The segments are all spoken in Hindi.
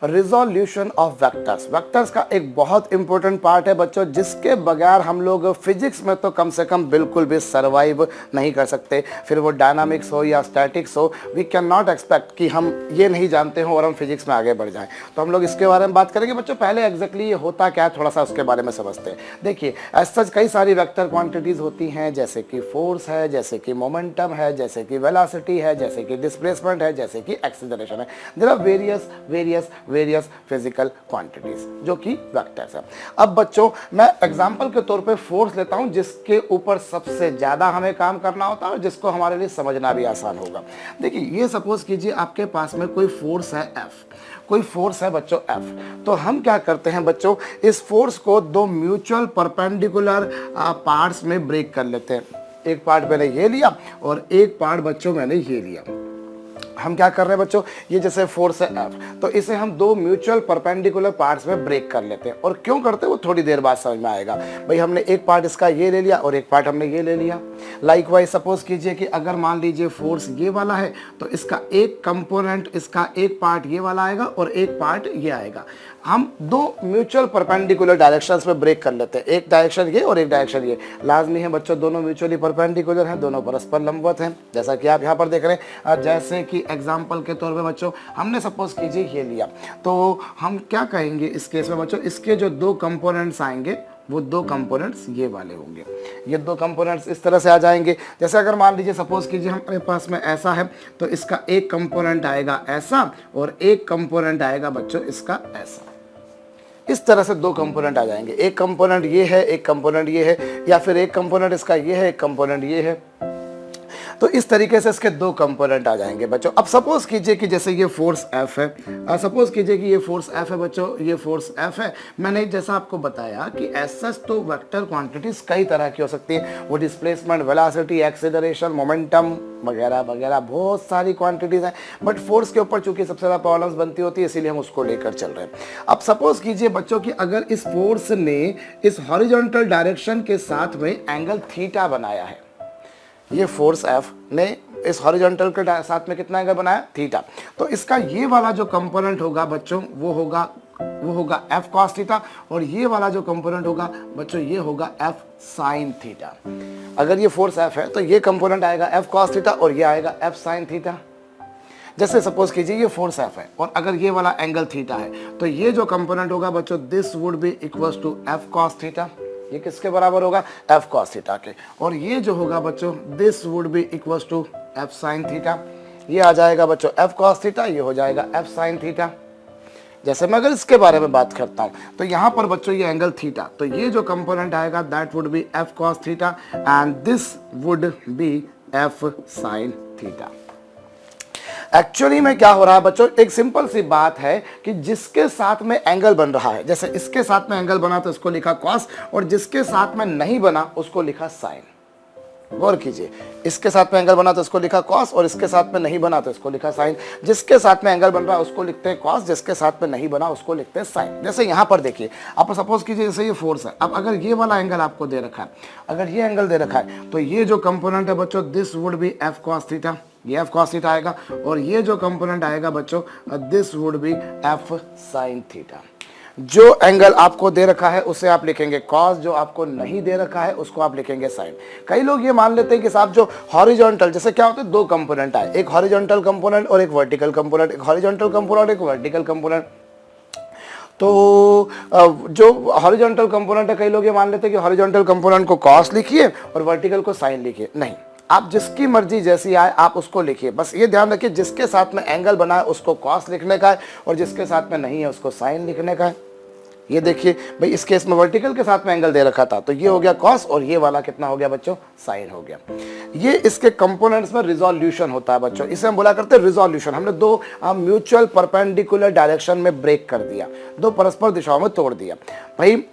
Resolution of vectors. वेक्टर्स का एक बहुत इंपॉर्टेंट पार्ट है बच्चों, जिसके बगैर हम लोग फिजिक्स में तो कम से कम बिल्कुल भी सर्वाइव नहीं कर सकते। फिर वो डायनामिक्स हो या स्टैटिक्स हो, वी कैन नॉट एक्सपेक्ट कि हम ये नहीं जानते हो और हम फिजिक्स में आगे बढ़ जाएं। तो हम लोग इसके बारे में बात करेंगे बच्चों। पहले एग्जैक्टली ये होता क्या है थोड़ा सा उसके बारे में समझते हैं। देखिए, एज सच कई सारी वेक्टर क्वांटिटीज होती हैं, जैसे कि फोर्स है, जैसे कि मोमेंटम है, जैसे कि वेलोसिटी है, जैसे कि डिस्प्लेसमेंट है, जैसे कि एक्सीलरेशन है। There are various physical quantities जो कि वेक्टर्स है। अब बच्चों मैं एग्जांपल के तौर पे फोर्स लेता हूं, जिसके ऊपर सबसे ज्यादा हमें काम करना होता है और जिसको हमारे लिए समझना भी आसान होगा। देखिए, ये सपोज कीजिए आपके पास में कोई फोर्स है F, कोई फोर्स है बच्चों F। तो हम क्या करते हैं बच्चों, इस फोर्स को दो म्यूचुअल परपेंडिकुलर पार्ट्स में ब्रेक कर लेते हैं। एक पार्ट मैंने ये लिया और एक पार्ट बच्चों मैंने ये लिया। हम क्या कर रहे हैं बच्चों, ये जैसे फोर्स है F, तो इसे हम दो म्यूचुअल परपेंडिकुलर पार्ट्स में ब्रेक कर लेते हैं। और क्यों करते हैं वो थोड़ी देर बाद समझ में आएगा। भाई हमने एक पार्ट इसका ये ले लिया और एक पार्ट हमने ये ले लिया। लाइकवाइज सपोज कीजिए कि अगर मान लीजिए फोर्स ये वाला है, तो इसका एक कंपोनेंट, इसका एक पार्ट ये वाला आएगा और एक पार्ट ये आएगा। हम दो म्यूचुअल परपेंडिकुलर डायरेक्शंस में ब्रेक कर लेते हैं, एक डायरेक्शन ये और एक डायरेक्शन ये। लाजमी है बच्चों, दोनों म्यूचुअली परपेंडिकुलर हैं, दोनों परस्पर लंबवत हैं, जैसा कि आप यहाँ पर देख रहे हैं। जैसे कि एग्जांपल के तौर पे बच्चों हमने सपोज कीजिए ये लिया, तो हम क्या कहेंगे इस केस में बच्चों, इसके जो दो कंपोनेंट्स आएंगे वो दो कंपोनेंट्स ये वाले होंगे। ये दो कंपोनेंट्स इस तरह से आ जाएंगे। जैसे अगर मान लीजिए सपोज कीजिए हमारे पास में ऐसा है, तो इसका एक कंपोनेंट आएगा ऐसा और एक कंपोनेंट आएगा बच्चों इसका ऐसा। इस तरह से दो कंपोनेंट आ जाएंगे, एक कंपोनेंट ये है, एक कंपोनेंट ये है, या फिर एक कंपोनेंट इसका ये है, एक कंपोनेंट ये है। तो इस तरीके से इसके दो कंपोनेंट आ जाएंगे बच्चों। अब सपोज कीजिए कि जैसे ये फोर्स F है, सपोज कीजिए कि ये फोर्स F है बच्चों, ये फोर्स F है। मैंने जैसा आपको बताया कि ऐसा तो वेक्टर क्वांटिटीज कई तरह की हो सकती है, वो डिस्प्लेसमेंट, वेलोसिटी, एक्सीलरेशन, मोमेंटम वगैरह वगैरह बहुत सारी क्वांटिटीज हैं। बट फोर्स के ऊपर चूंकि सबसे ज़्यादा प्रॉब्लम्स बनती होती है, इसीलिए हम उसको लेकर चल रहे हैं। अब सपोज कीजिए बच्चों कि अगर इस फोर्स ने इस हॉरिजॉन्टल डायरेक्शन के साथ में एंगल थीटा बनाया है, ये फोर्स F ने इस हॉरिजॉन्टल के साथ में कितना एंगल बनाया, थीटा। तो इसका ये वाला जो कंपोनेंट होगा बच्चों वो होगा F cos थीटा, और ये वाला जो कंपोनेंट होगा बच्चों ये होगा F sin थीटा। अगर ये फोर्स F है तो ये कंपोनेंट आएगा F cos थीटा और ये आएगा F sin थीटा। जैसे सपोज कीजिए ये फोर्स F है और अगर ये वाला एंगल थीटा है, तो ये जो कंपोनेंट होगा बच्चों this would be equals to F cos theta. ये किसके बराबर होगा, F cos थीटा के। और ये जो होगा बच्चों this would be equals to F sin theta. ये आ जाएगा बच्चों F cos थीटा, ये हो जाएगा F sin थीटा। जैसे मैं अगर इसके बारे में बात करता हूं, तो यहां पर बच्चों ये एंगल थीटा, तो ये जो कंपोनेंट आएगा that would B F cos theta and this would B F sin theta. Actually में क्या हो रहा है बच्चों, एक सिंपल सी बात है कि जिसके साथ में एंगल बन रहा है, जैसे इसके साथ में एंगल बना तो इसको लिखा कॉस, और जिसके साथ में नहीं बना उसको लिखा साइन। गौर कीजिए, इसके साथ में एंगल बना तो इसको लिखा कॉस और इसके साथ में नहीं बना तो इसको लिखा साइन। जिसके साथ में एंगल बन रहा है उसको लिखते हैं कॉस, जिसके साथ में नहीं बना उसको लिखते हैं साइन। जैसे यहाँ पर देखिए, आप सपोज कीजिए जैसे ये फोर्स है, अब अगर ये वाला एंगल आपको दे रखा है, अगर ये एंगल दे रखा है, तो ये जो कंपोनेंट है बच्चों this would B F cos theta, ये F cos थीटा आएगा, और ये जो कंपोनेंट आएगा बच्चों this would B F sin theta. जो एंगल आपको दे रखा है उसे आप लिखेंगे कॉस, जो आपको नहीं दे रखा है उसको आप लिखेंगे साइन। कई लोग ये मान लेते हैं कि साहब जो हॉरिजॉन्टल, जैसे क्या होता है दो कंपोनेंट आए, एक हॉरिजॉन्टल कंपोनेंट और एक वर्टिकल कंपोनेंट, एक हॉरिजॉन्टल कंपोनेंट एक वर्टिकल कंपोनेंट। तो जो हॉरिजॉन्टल कंपोनेंट है, कई लोग ये मान लेते हैं कि हॉरिजॉन्टल कंपोनेंट को कॉस लिखिए और वर्टिकल को साइन लिखिए। नहीं, आप जिसकी मर्जी जैसी आए आप उसको लिखिए। बस ये ध्यान रखिए जिसके साथ में एंगल बना है उसको कॉस लिखने का है और जिसके साथ में नहीं है उसको साइन लिखने का है। ये देखिए भाई, इस केस में वर्टिकल के साथ में एंगल दे रखा था तो ये हो गया कॉस और ये वाला कितना हो गया बच्चों, साइन हो गया। ये इसके कंपोनेंट्स में रिजोल्यूशन होता है बच्चों, इसे हम बोला करते हैं रिजोल्यूशन। हमने दो म्यूचुअल परपेंडिकुलर डायरेक्शन में ब्रेक कर दिया, दो परस्पर दिशाओं में तोड़ दिया भाई।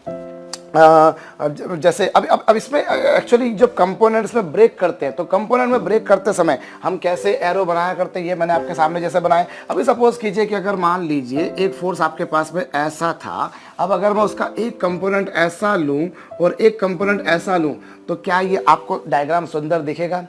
जैसे अब इसमें एक्चुअली जब कंपोनेंट्स में ब्रेक करते हैं तो कंपोनेंट में ब्रेक करते समय हम कैसे एरो बनाया करते हैं, ये मैंने आपके सामने जैसे बनाए। अभी सपोज कीजिए कि अगर मान लीजिए एक फोर्स आपके पास में ऐसा था, अब अगर मैं उसका एक कंपोनेंट ऐसा लूं और एक कंपोनेंट ऐसा लूं, तो क्या ये आपको डायग्राम सुंदर दिखेगा?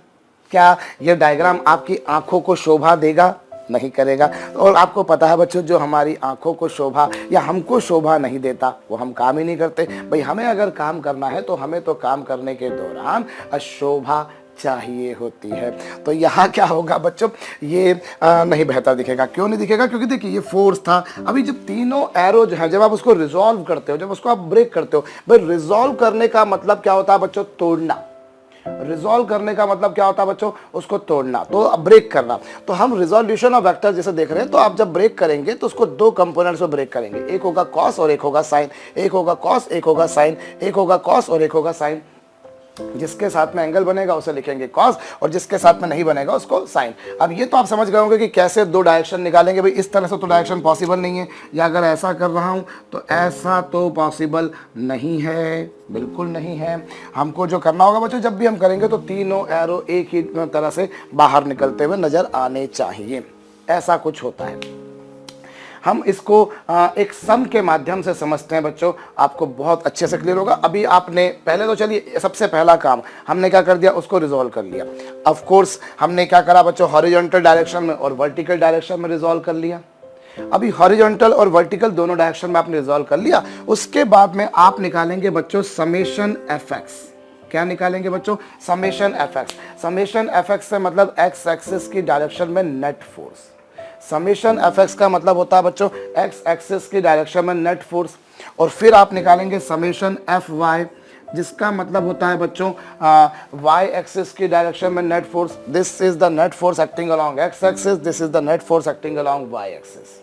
क्या ये डायग्राम आपकी आंखों को शोभा देगा? नहीं करेगा। और आपको पता है बच्चों, जो हमारी आंखों को शोभा या हमको शोभा नहीं देता वो हम काम ही नहीं करते। भाई हमें अगर काम करना है तो हमें तो काम करने के दौरान शोभा चाहिए होती है। तो यहाँ क्या होगा बच्चों, ये नहीं बेहतर दिखेगा। क्यों नहीं दिखेगा? क्योंकि देखिए ये फोर्स था। अभी जब तीनों एरो जो है, जब आप उसको रिजॉल्व करते हो, जब उसको आप ब्रेक करते हो, भाई रिजॉल्व करने का मतलब क्या होता है बच्चों? तोड़ना। रिजॉल्व करने का मतलब क्या होता है बच्चों? उसको तोड़ना, तो ब्रेक करना। तो हम रिजोल्यूशन ऑफ वेक्टर जैसे देख रहे हैं, तो आप जब ब्रेक करेंगे तो उसको दो कंपोनेंट्स में ब्रेक करेंगे, एक होगा कॉस और एक होगा साइन, एक होगा कॉस एक होगा साइन, एक होगा कॉस और एक होगा साइन। जिसके साथ में एंगल बनेगा उसे लिखेंगे कॉस, और जिसके साथ में नहीं बनेगा उसको साइन। अब ये तो आप समझ गए होंगे कि कैसे दो डायरेक्शन निकालेंगे। भाई इस तरह से तो डायरेक्शन पॉसिबल नहीं है, या अगर ऐसा कर रहा हूँ तो ऐसा तो पॉसिबल नहीं है, बिल्कुल नहीं है। हमको जो करना होगा बच्चों, जब भी हम करेंगे तो तीनों एरो एक ही तरह से बाहर निकलते हुए नजर आने चाहिए। ऐसा कुछ होता है। हम इसको एक सम के माध्यम से समझते हैं बच्चों, आपको बहुत अच्छे से क्लियर होगा। अभी आपने पहले तो चलिए सबसे पहला काम हमने क्या कर दिया, उसको रिजॉल्व कर लिया। ऑफ कोर्स हमने क्या करा बच्चों, हॉरिजॉन्टल डायरेक्शन में और वर्टिकल डायरेक्शन में रिजॉल्व कर लिया। अभी हॉरिजॉन्टल और वर्टिकल दोनों डायरेक्शन में आपने रिजॉल्व कर लिया। उसके बाद में आप निकालेंगे बच्चों समेशन एफ एक्स। क्या निकालेंगे बच्चों? Summation F x. Summation F x से मतलब एक्स एक्सिस की डायरेक्शन में net force. Summation F x का मतलब होता है बच्चों एक्स एक्सिस की डायरेक्शन में नेट फोर्स। और फिर आप निकालेंगे समेशन एफ वाई, जिसका मतलब होता है बच्चों वाई एक्सिस की डायरेक्शन में net force. This is the net force acting along X axis, this is the net force acting along Y axis.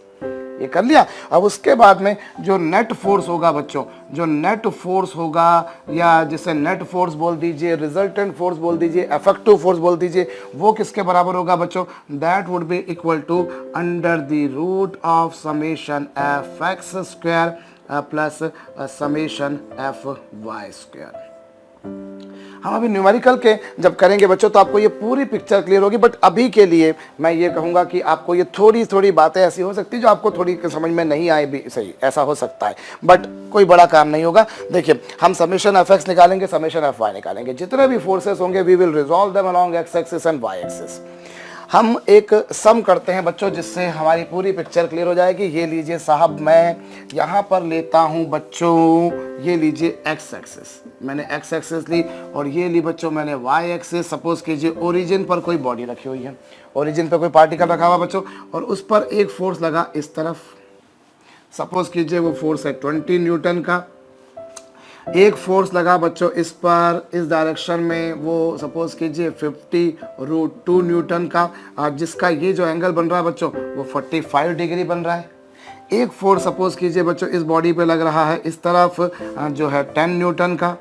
ये कर लिया। अब उसके बाद में जो नेट फोर्स होगा बच्चों, जो नेट फोर्स होगा, या जिसे नेट फोर्स बोल दीजिए, रिजल्टेंट फोर्स बोल दीजिए, इफेक्टिव फोर्स बोल दीजिए, वो किसके बराबर होगा बच्चों? That would be equal to under the root of summation F X square plus summation F Y square. हम अभी न्यूमेरिकल के जब करेंगे बच्चों तो आपको ये पूरी पिक्चर क्लियर होगी। बट अभी के लिए मैं ये कहूँगा कि आपको ये थोड़ी थोड़ी बातें ऐसी हो सकती है जो आपको थोड़ी समझ में नहीं आए भी, सही ऐसा हो सकता है, बट कोई बड़ा काम नहीं होगा। देखिए हम समेशन एफ एक्स निकालेंगे, समेशन एफ वाई निकालेंगे, जितने भी फोर्सेस होंगे we will resolve them along X axis and Y axis. हम एक सम करते हैं बच्चों जिससे हमारी पूरी पिक्चर क्लियर हो जाएगी। ये लीजिए साहब, मैं यहाँ पर लेता हूँ बच्चों, ये लीजिए एक्स एक्सिस, मैंने एक्स एक्सिस ली, और ये ली बच्चों मैंने वाई एक्सिस। सपोज कीजिए ओरिजिन पर कोई बॉडी रखी हुई है, ओरिजिन पर कोई पार्टिकल रखा हुआ बच्चों, और उस पर एक फोर्स लगा इस तरफ। सपोज कीजिए वो फोर्स है 20 न्यूटन का। एक फोर्स लगा बच्चों इस पर, इस डायरेक्शन में, वो सपोज कीजिए 50√2 न्यूटन का, जिसका ये जो एंगल बन रहा है बच्चों वो 45 डिग्री बन रहा है। एक फोर्स सपोज कीजिए बच्चों इस बॉडी पे लग रहा है इस तरफ, जो है 10 न्यूटन का,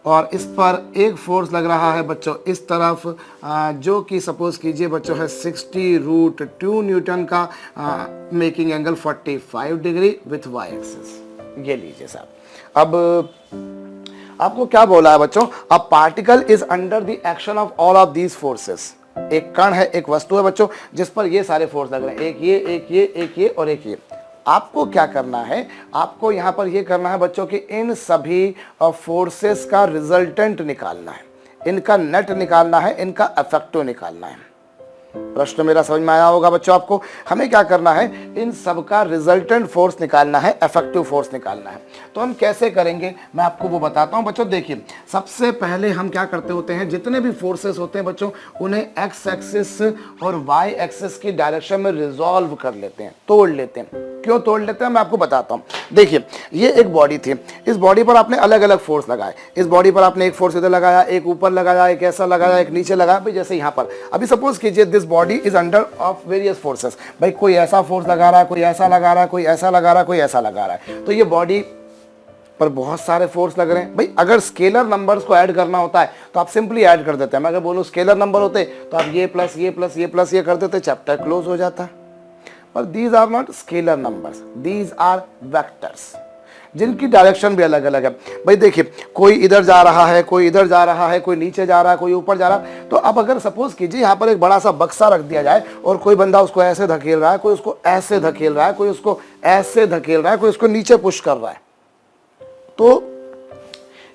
और इस पर एक फोर्स लग रहा है बच्चों इस तरफ, जो कि सपोज कीजिए बच्चों है 60√2 न्यूटन का, making angle 45 degree with Y axis. ये लीजिए साहब। अब आपको क्या बोला है बच्चों? A particle is under the action of all of these forces. एक कण है, एक वस्तु है बच्चों, जिस पर ये सारे फोर्स लग रहे हैं, एक ये, एक ये, एक ये और एक ये। आपको क्या करना है? आपको यहाँ पर ये करना है बच्चों कि इन सभी फोर्सेस का रिजल्टेंट निकालना है, इनका नेट निकालना है, इनका इफेक्टिव निकालना है। प्रश्न मेरा समझ में आया होगा बच्चों आपको। हमें क्या करना है? इन सब का रिजल्टेंट फोर्स निकालना है, इफेक्टिव फोर्स निकालना है। तो हम कैसे करेंगे मैं आपको वो बताता हूं बच्चों। देखिए सबसे पहले हम क्या करते होते हैं, जितने भी फोर्सेस होते हैं बच्चों उन्हें एक्स एक्सिस और वाई एक्सिस की डायरेक्शन में रिजॉल्व कर लेते हैं, तोड़ लेते हैं। क्यों तोड़ लेते हैं मैं आपको बताता हूं। देखिए ये एक बॉडी थी, इस बॉडी पर आपने अलग अलग फोर्स लगाए। इस बॉडी पर आपने एक फोर्स इधर लगाया, एक ऊपर लगाया, एक ऐसा लगाया, एक नीचे लगाया। भाई जैसे यहाँ पर अभी सपोज कीजिए this body is under of various forces. भाई कोई ऐसा फोर्स लगा रहा है, कोई ऐसा लगा रहा है, कोई ऐसा लगा रहा है, कोई ऐसा लगा रहा है। तो ये बॉडी पर बहुत सारे फोर्स लग रहे हैं। भाई अगर स्केलर नंबर्स को ऐड करना होता है तो आप सिंपली ऐड कर देते हैं। मैं अगर बोलूँ स्केलर नंबर होते तो आप ये प्लस ये प्लस ये प्लस ये कर देते, चैप्टर क्लोज हो जाता। पर these are not scalar numbers, these are vectors, जिनकी डायरेक्शन भी अलग अलग है। भाई देखिए कोई इधर जा रहा है, कोई इधर जा रहा है, कोई नीचे जा रहा है, कोई ऊपर जा रहा है। तो अब अगर सपोज कीजिए यहाँ पर एक बड़ा सा बक्सा रख दिया जाए और कोई बंदा उसको ऐसे धकेल रहा है, कोई उसको ऐसे धकेल रहा है, कोई उसको ऐसे धकेल रहा है, कोई उसको नीचे पुश कर रहा है, तो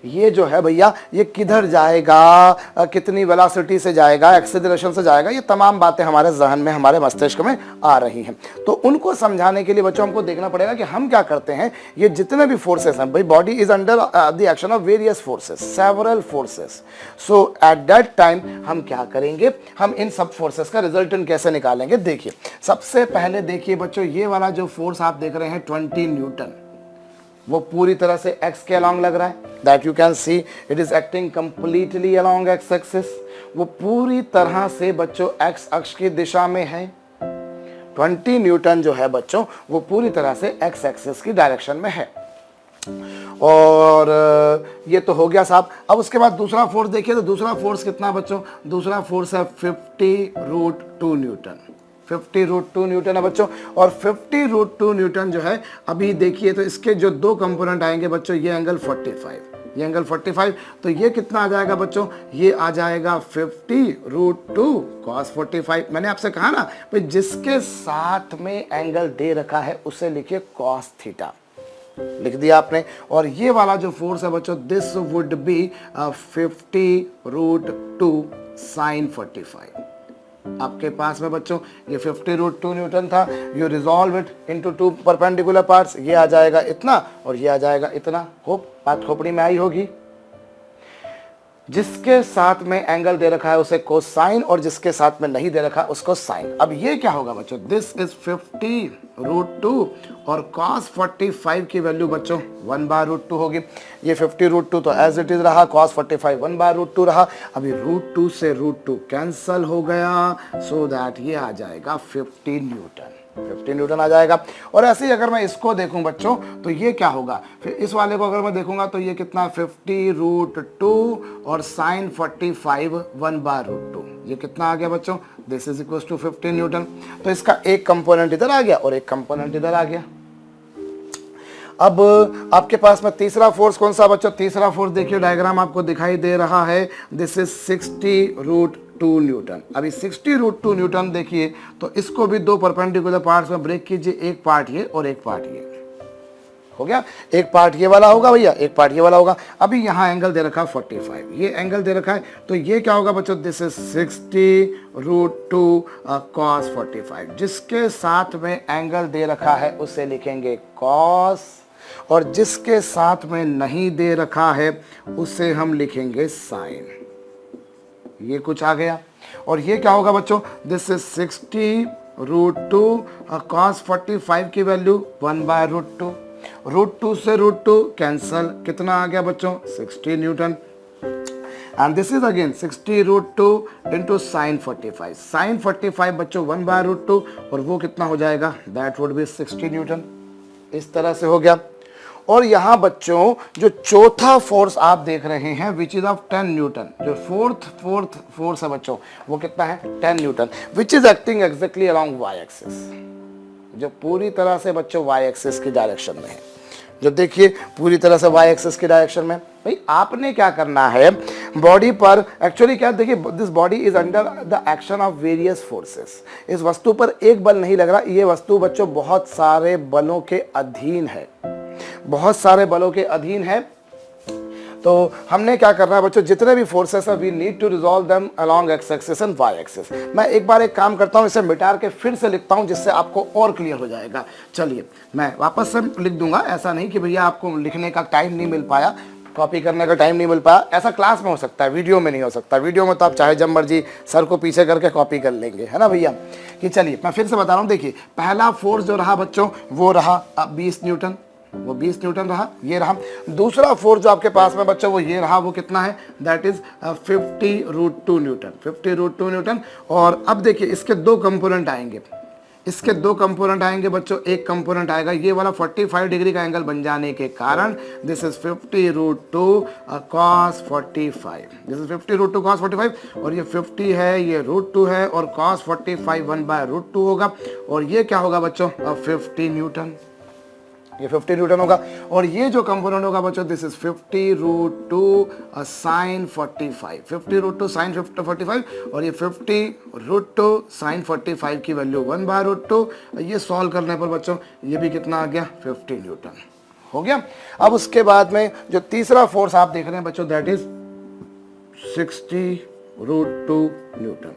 ये जो है भैया ये किधर जाएगा, कितनी वेलोसिटी से जाएगा, एक्सेलरेशन से जाएगा, ये तमाम बातें हमारे जहन में, हमारे मस्तिष्क में आ रही हैं। तो उनको समझाने के लिए बच्चों हमको देखना पड़ेगा कि हम क्या करते हैं। ये जितने भी फोर्सेस हैं भाई, body is under the action of various forces, several forces. So at that time हम क्या करेंगे, हम इन सब फोर्सेस का रिजल्टेंट कैसे निकालेंगे। देखिए सबसे पहले देखिए बच्चों, ये वाला जो फोर्स आप देख रहे हैं 20 न्यूटन, वो पूरी तरह से x के अलोंग लग रहा है। That you can see it is acting completely along x axis. वो पूरी तरह से बच्चों x अक्ष की दिशा में है। 20 न्यूटन जो है बच्चों वो पूरी तरह से x एक्सिस की डायरेक्शन में है। और ये तो हो गया साहब। अब उसके बाद दूसरा फोर्स देखिए, तो दूसरा फोर्स कितना बच्चों, दूसरा फोर्स है 50√2 न्यूटन। 50√2 न्यूटन है बच्चों। और 50√2 न्यूटन जो है, अभी देखिए तो इसके जो दो कंपोनेंट आएंगे बच्चों, ये एंगल 45, ये एंगल 45, तो ये कितना आ जाएगा बच्चों, ये आ जाएगा 50√2 cos 45। मैंने आपसे कहा ना भाई, जिसके साथ में एंगल दे रखा है उसे लिखिए cos थीटा, लिख दिया आपने। और ये वाला जो फोर्स है बच्चों, दिस वुड बी 50√2 sin 45। आपके पास में बच्चों ये 50√2 न्यूटन था। You resolve it into two perpendicular parts, ये आ जाएगा इतना और ये आ जाएगा इतना। होप बात खोपड़ी में आई होगी। जिसके साथ में एंगल दे रखा है उसे कोसाइन, और जिसके साथ में नहीं दे रखा उसको साइन। अब ये क्या होगा बच्चों, दिस इज 50√2 और cos 45 की वैल्यू बच्चों 1/√2 होगी। ये 50√2 तो एज इट इज रहा, cos 45 1/√2 रहा। अभी √2 से √2 कैंसल हो गया, सो दैट ये आ जाएगा 50 न्यूटन। 50 न्यूटन आ जाएगा। और ऐसे ही अगर मैं इसको देखूं बच्चों, तो ये क्या होगा, फिर इस वाले को अगर मैं देखूंगा तो ये कितना 50√2 और sin 45 1/√2, ये कितना आ गया बच्चों, this is equal to 50 newton. तो इसका एक कंपोनेंट इधर आ गया और एक कंपोनेंट इधर आ गया। अब आपके पास में तीसरा फोर्स कौन सा बच्चों, तीसरा फोर्स देखिए, डायग्राम आपको दिखाई दे रहा है, दिस इज 60√2 न्यूटन। अभी 60√2 न्यूटन देखिए, तो इसको भी दो परपेंडिकुलर पार्ट्स में ब्रेक कीजिए, एक पार्ट ये और एक पार्ट ये। हो गया, एक पार्ट ये वाला होगा भैया, एक पार्ट ये वाला होगा। अभी यहाँ एंगल दे रखा है 45, ये एंगल दे रखा है, तो ये क्या होगा बच्चों, दिस इज 60√2 cos 45। जिसके साथ में एंगल दे रखा है उसे लिखेंगे cos, और जिसके साथ में नहीं दे रखा है उसे हम लिखेंगे साइन। ये कुछ आ गया। और ये क्या होगा बच्चों, दिस इज 60√2 cos 45 की वैल्यू 1/√2। √2 से √2 कैंसल, कितना आ गया बच्चों, 60 newton. And this is again 60√2 into sine 45। Sine 45 बच्चों 1/√2, और वो कितना हो जाएगा, दैट वुड बी 60 न्यूटन। इस तरह से हो गया। और यहाँ बच्चों जो चौथा फोर्स आप देख रहे हैं विच इज ऑफ 10 न्यूटन, जो फोर्थ फोर्स है बच्चों वो कितना है, 10 newton, which is acting exactly along Y axis, जो पूरी तरह से बच्चों वाई एक्सिस की डायरेक्शन में है। जो देखिए पूरी तरह से वाई एक्सिस की डायरेक्शन में। भाई आपने क्या करना है, बॉडी पर एक्चुअली क्या देखिए, this body is under the action of various forces. इस वस्तु पर एक बल नहीं लग रहा, ये वस्तु बच्चों बहुत सारे बलों के अधीन है, बहुत सारे बलों के अधीन है। तो हमने क्या करना है बच्चों, जितने भी फोर्सेस है we need to resolve them along X axis and Y axis. मैं एक बार एक काम करता हूं, इसे मिटा के फिर से लिखता हूं जिससे आपको और क्लियर हो जाएगा। चलिए मैं वापस से लिख दूंगा, ऐसा नहीं कि भैया आपको लिखने का टाइम नहीं मिल पाया, कॉपी करने का टाइम नहीं मिल पाया, ऐसा क्लास में हो सकता है, वीडियो में नहीं हो सकता। वीडियो में तो आप चाहे जब मर्जी सर को पीछे करके कॉपी कर लेंगे, है ना भैया। कि चलिए मैं फिर से बता रहा हूँ, देखिए पहला फोर्स जो रहा बच्चों वो रहा 20 न्यूटन, वो 20 न्यूटन रहा, ये रहा। दूसरा फोर्स जो आपके पास में बच्चों वो ये रहा, वो कितना है, दैट इज 50√2 न्यूटन, 50√2 न्यूटन। और अब देखिए इसके दो कंपोनेंट आएंगे, इसके दो कंपोनेंट आएंगे बच्चों। एक कंपोनेंट आएगा ये वाला 45 डिग्री का एंगल बन जाने के कारण, this is 50√2 cos 45, this is 50√2 cos 45, और ये 50 है, ये √2 है, और cos 45 1/√2 होगा। और ये क्या होगा बच्चों, 50 न्यूटन, ये 50 न्यूटन होगा। और ये जो कंपोनेंट होगा बच्चों, दिस इज 50√2 sin 45, 50√2 sin 45, और ये 50√2 sin 45 की वैल्यू 1/√2। ये सॉल्व करने पर बच्चों ये भी कितना आ गया, 50 न्यूटन। हो गया। अब उसके बाद में जो तीसरा फोर्स आप देख रहे हैं बच्चों, that is 60√2 Newton.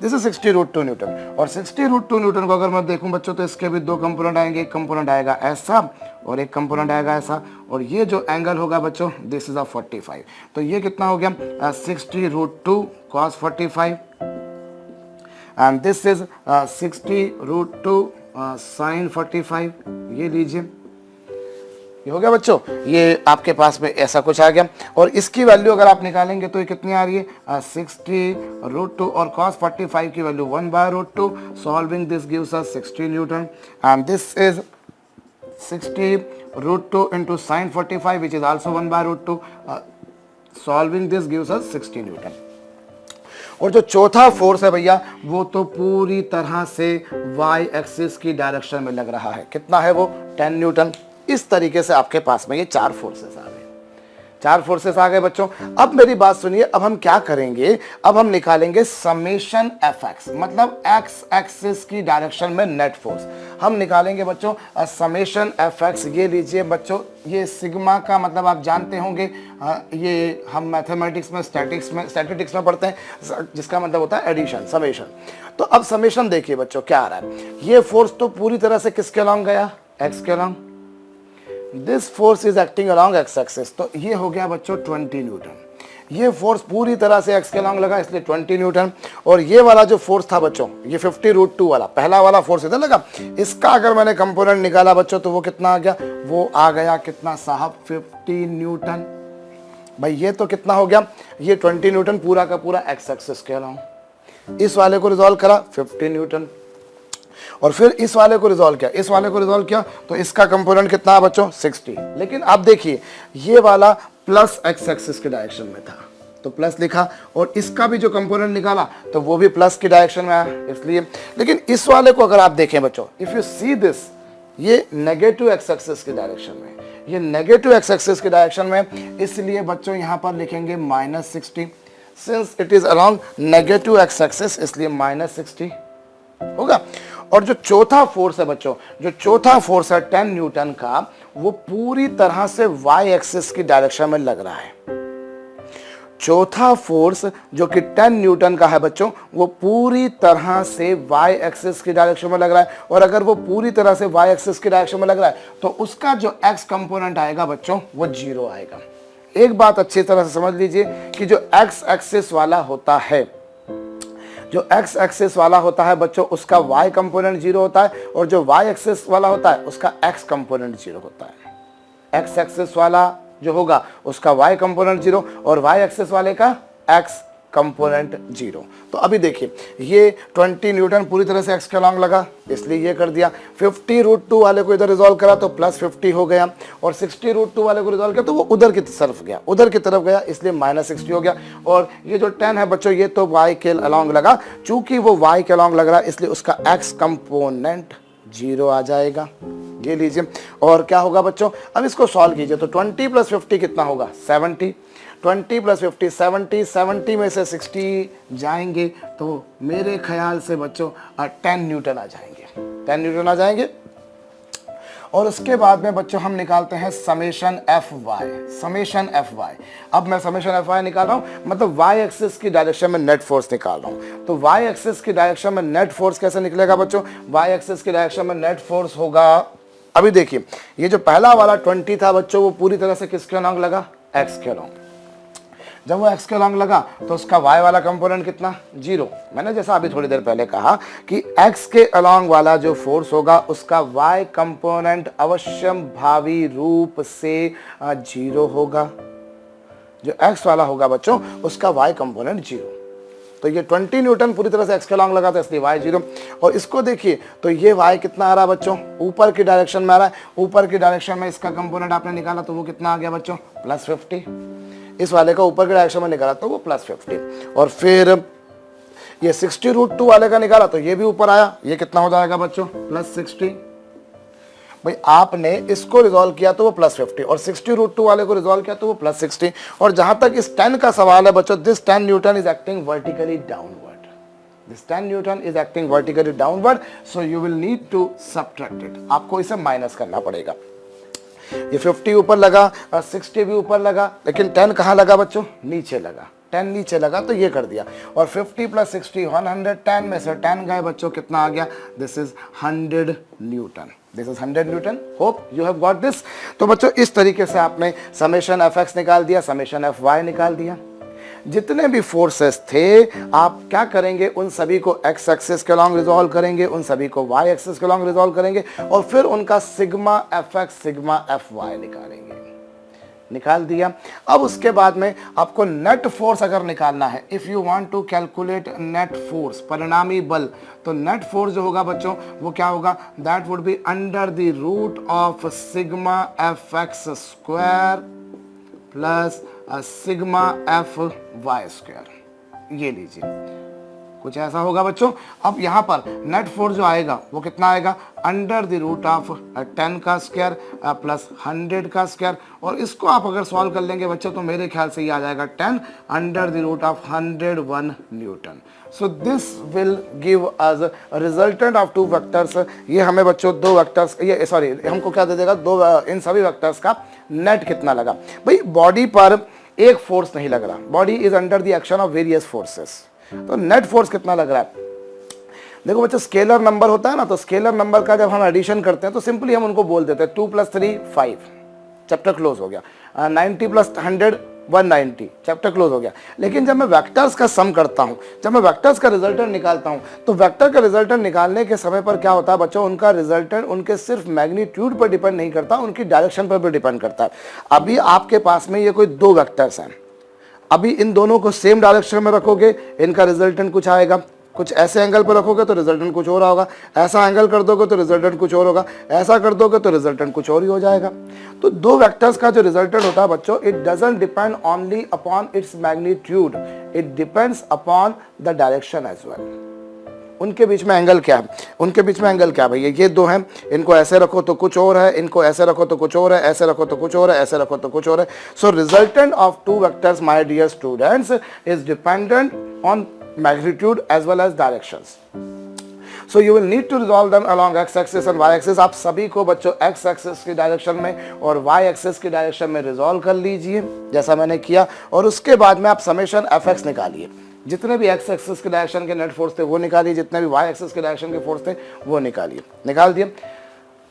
This is 60√2 Newton. और 60√2 न्यूटन को अगर मैं देखूं बच्चों तो इसके भी दो कंपोनेंट आएंगे, एक कंपोनेंट आएगा ऐसा और एक कंपोनेंट आएगा ऐसा, और ये जो एंगल होगा बच्चों दिस इज 45। तो ये कितना हो गया 60√2 cos 45 and this is 60√2 sin 45। ये लीजिए, ये हो गया बच्चों, ये आपके पास में ऐसा कुछ आ गया। और इसकी वैल्यू अगर आप निकालेंगे तो ये कितनी आ रही है 60√2 और cos 45 की value 1/√2। Solving this gives us 60 newton and this is 60√2 into sin 45 which is also 1/√2। Solving this gives us 60 Newton. और जो चौथा फोर्स है भैया वो तो पूरी तरह से वाई एक्सिस की डायरेक्शन में लग रहा है। कितना है वो 10 न्यूटन। इस तरीके से आपके पास में ये चार फोर्सेस आ गए, चार फोर्सेस आ गए बच्चों। अब मेरी बात सुनिए, अब हम क्या करेंगे, अब हम निकालेंगे समेशन एफ एक्स, मतलब एक्स एक्सिस की डायरेक्शन में नेट फोर्स हम निकालेंगे बच्चों समेशन एफ एक्स। ये लीजिए बच्चों, ये सिग्मा का मतलब आप जानते होंगे, ये हम मैथमेटिक्स में स्टैटिस्टिक्स में पढ़ते हैं, जिसका मतलब होता है एडिशन, समेशन। तो अब समेशन देखिए बच्चों क्या आ रहा है, ये फोर्स तो पूरी तरह से किसके अलॉन्ग गया, एक्स के along. This force is acting along x axis, तो ये हो गया बच्चों 20 न्यूटन। ये फोर्स पूरी तरह से एक्स के अलॉन्ग लगा इसलिए 20 न्यूटन। और ये वाला जो फोर्स था बच्चों, ये 50√2 वाला पहला वाला फोर्स इधर लगा, इसका अगर मैंने कंपोनेंट निकाला बच्चों तो वो कितना आ गया, वो आ गया कितना साहब 50 न्यूटन। भाई ये तो कितना हो गया, ये 20 न्यूटन पूरा का पूरा एक्स एक्सिस के अलॉन्ग। इस वाले को रिजॉल्व करा 50 न्यूटन, और फिर इस वाले को रिजॉल्व किया, इस वाले को रिजॉल्व किया तो इसका कंपोनेंट कितना है बच्चों 60। लेकिन अब देखिए ये वाला प्लस एक्स एक्सिस के डायरेक्शन में था तो प्लस लिखा, और इसका भी जो कंपोनेंट निकाला तो वो भी प्लस की डायरेक्शन में आया इसलिए। लेकिन इस वाले को अगर आप देखें बच्चों, इफ यू सी दिस, ये नेगेटिव एक्स एक्सिस की डायरेक्शन में, ये नेगेटिव एक्स एक्सिस की डायरेक्शन में, इसलिए बच्चों यहां पर लिखेंगे -60। Since it is along negative x axis इसलिए -60 होगा। और जो चौथा फोर्स है बच्चों, जो चौथा फोर्स है 10 न्यूटन का, वो पूरी तरह से वाई एक्सिस की डायरेक्शन में लग रहा है। चौथा फोर्स जो कि 10 न्यूटन का है बच्चों, वो पूरी तरह से वाई एक्सिस की डायरेक्शन में लग रहा है। और अगर वो पूरी तरह से वाई एक्सिस की डायरेक्शन में लग रहा है तो उसका जो एक्स कंपोनेंट आएगा बच्चों वो 0 आएगा। एक बात अच्छी तरह से समझ लीजिए कि जो एक्स एक्सिस वाला होता है, जो एक्स एक्सिस वाला होता है बच्चों, उसका वाई कंपोनेंट 0 होता है, और जो वाई एक्सिस वाला होता है उसका एक्स कंपोनेंट 0 होता है। एक्स एक्सिस वाला जो होगा उसका वाई कंपोनेंट 0 और वाई एक्सिस वाले का एक्स कंपोनेंट 0। तो अभी देखिए ये 20 न्यूटन पूरी तरह से एक्स के अलॉन्ग लगा इसलिए ये कर दिया। 50√2 वाले को इधर रिजॉल्व करा तो +50 हो गया, और 60√2 वाले को रिजॉल्व किया तो वो उधर की तरफ गया, उधर की तरफ गया इसलिए -60 हो गया। और ये जो 10 है बच्चों, ये तो वाई के अलॉन्ग लगा, चूंकि वो वाई के अलॉन्ग लग रहा है इसलिए उसका एक्स कंपोनेंट 0 आ जाएगा। ये लीजिए, और क्या होगा बच्चों, अब इसको सॉल्व कीजिए तो 20 + 50 कितना होगा 70। 20 + 50 70, 70 में से 60 जाएंगे तो मेरे ख्याल से बच्चों 10 न्यूटन आ जाएंगे, 10 न्यूटन आ जाएंगे। और उसके बाद में बच्चों हम निकालते हैं summation F Y, summation F Y. अब मैं समेशन एफ वाई निकाल रहा हूँ, मतलब वाई एक्सिस की डायरेक्शन में नेट फोर्स निकाल रहा हूँ। तो वाई एक्सिस की डायरेक्शन में नेट फोर्स कैसे निकलेगा बच्चों, वाई एक्सिस की डायरेक्शन में नेट फोर्स होगा, अभी देखिए ये जो पहला वाला 20 था बच्चों, वो पूरी तरह से किसके अलॉन्ग लगा, एक्स के अलॉन्ग। जब वो एक्स के अलॉन्ग लगा तो उसका वाई वाला कंपोनेंट कितना 0। मैंने जैसा अभी थोड़ी देर पहले कहा कि एक्स के अलॉन्ग वाला जो फोर्स होगा उसका वाई कंपोनेंट अवश्यम भावी रूप से 0 होगा। जो एक्स वाला होगा बच्चों उसका वाई कंपोनेंट 0। तो ये 20 न्यूटन पूरी तरह से एक्स के अलॉन्ग लगा था इसलिए वाई 0। और इसको देखिए तो ये वाई कितना आ रहा है बच्चों, ऊपर की डायरेक्शन में आ रहा है। ऊपर की डायरेक्शन में इसका कंपोनेंट आपने निकाला तो वो कितना आ गया बच्चों +50। इस वाले का ऊपर के डायरेक्शन में निकाला तो वो +50। और फिर ये 60√2 वाले का निकाला तो ये भी ऊपर आया, ये कितना हो जाएगा बच्चों +60। भाई आपने इसको रिजॉल्व किया तो वो +50, और 60√2 वाले को रिजॉल्व किया तो वो +60। और जहां तक इस 10 का सवाल है बच्चों, this 10 newton is acting vertically downward, this 10 newton is acting vertically downward, so you will need to subtract it, आपको इसे माइनस करना पड़ेगा। ये 50 ऊपर लगा और 60 भी ऊपर लगा, लेकिन 10 कहाँ लगा बच्चों? नीचे लगा। 10 नीचे लगा तो ये कर दिया। और 50 + 60 110 में से 10 गए बच्चों, कितना आ गया? This is 100 Newton. This is 100 Newton. Hope you have got this. तो बच्चों इस तरीके से आपने समेशन एफ एक्स निकाल दिया, समेशन एफ वाई निकाल दिया। जितने भी फोर्सेस थे आप क्या करेंगे, उन सभी को एक्स एक्सिस के अलॉन्ग रिजॉल्व करेंगे, उन सभी को वाई एक्सिस के अलॉन्ग रिजॉल्व करेंगे और फिर उनका sigma F X sigma F Y निकालेंगे। निकाल दिया। अब उसके बाद में आपको नेट फोर्स अगर निकालना है, if you want to calculate net force, परिणामी बल, तो नेट फोर्स जो होगा बच्चों वो क्या होगा? That would be under the root of sigma F X square plus sigma F Y square. ये लीजिए, कुछ ऐसा होगा बच्चों। अब यहाँ पर नेट फोर्स जो आएगा वो कितना आएगा? अंडर द रूट ऑफ 10 का स्क्वायर प्लस 100 का स्क्वायर। और इसको आप अगर सॉल्व कर लेंगे बच्चों तो मेरे ख्याल से ये आ जाएगा 10 under the root of 101 newton. So this will give us resultant of 2 vectors. ये हमें बच्चों 2 वेक्टर्स, ये सॉरी हमको क्या दे देगा? 2 इन सभी वेक्टर्स का नेट कितना लगा। भाई बॉडी पर एक फोर्स नहीं लग रहा, body is under the action of various forces, तो नेट फोर्स कितना लग रहा है? देखो बच्चों स्केलर नंबर होता है ना, तो स्केलर नंबर का जब हम एडिशन करते हैं तो सिंपली हम उनको बोल देते हैं 2 + 3 5, चैप्टर क्लोज हो गया। 90 + 100 190, चैप्टर क्लोज हो गया। लेकिन जब मैं वेक्टर्स का सम करता हूं, जब मैं वेक्टर्स का रिजल्टेंट निकालता हूं, तो वेक्टर का रिजल्टेंट निकालने के समय पर क्या होता है बच्चों? उनका रिजल्टेंट उनके सिर्फ मैग्नीट्यूड पर डिपेंड नहीं करता, उनकी डायरेक्शन पर भी डिपेंड करता है। अभी आपके पास में ये कोई 2 वेक्टर्स हैं, अभी इन दोनों को सेम डायरेक्शन में रखोगे, इनका रिजल्टेंट कुछ आएगा। कुछ ऐसे एंगल पर रखोगे तो रिजल्टेंट कुछ और होगा, ऐसा एंगल कर दोगे तो रिजल्टेंट कुछ और होगा, ऐसा कर दोगे तो रिजल्टेंट कुछ और ही हो जाएगा। तो 2 वेक्टर्स का जो रिजल्टेंट होता है बच्चों, it doesn't depend only upon its magnitude, it depends upon the direction as well. उनके बीच में एंगल क्या है? उनके बीच में एंगल क्या है भैया? ये 2 हैं, इनको ऐसे रखो तो कुछ और है, इनको ऐसे रखो तो कुछ और है, ऐसे रखो तो कुछ और है, ऐसे रखो तो कुछ और है। So resultant of 2 vectors my dear students is dependent on magnitude as well as directions. So you will need to resolve them along x axis and y axis. आप सभी को बच्चों x axis की डायरेक्शन में और y axis की डायरेक्शन में रिजॉल्व कर लीजिए जैसा मैंने किया, और उसके बाद में आप समेशन एफ एक्स निकालिए। जितने भी x axis की डायरेक्शन के नेट फोर्स थे वो निकालिए, जितने भी y axis की डायरेक्शन के फोर्स थे वो निकालिए। निकाल दिए।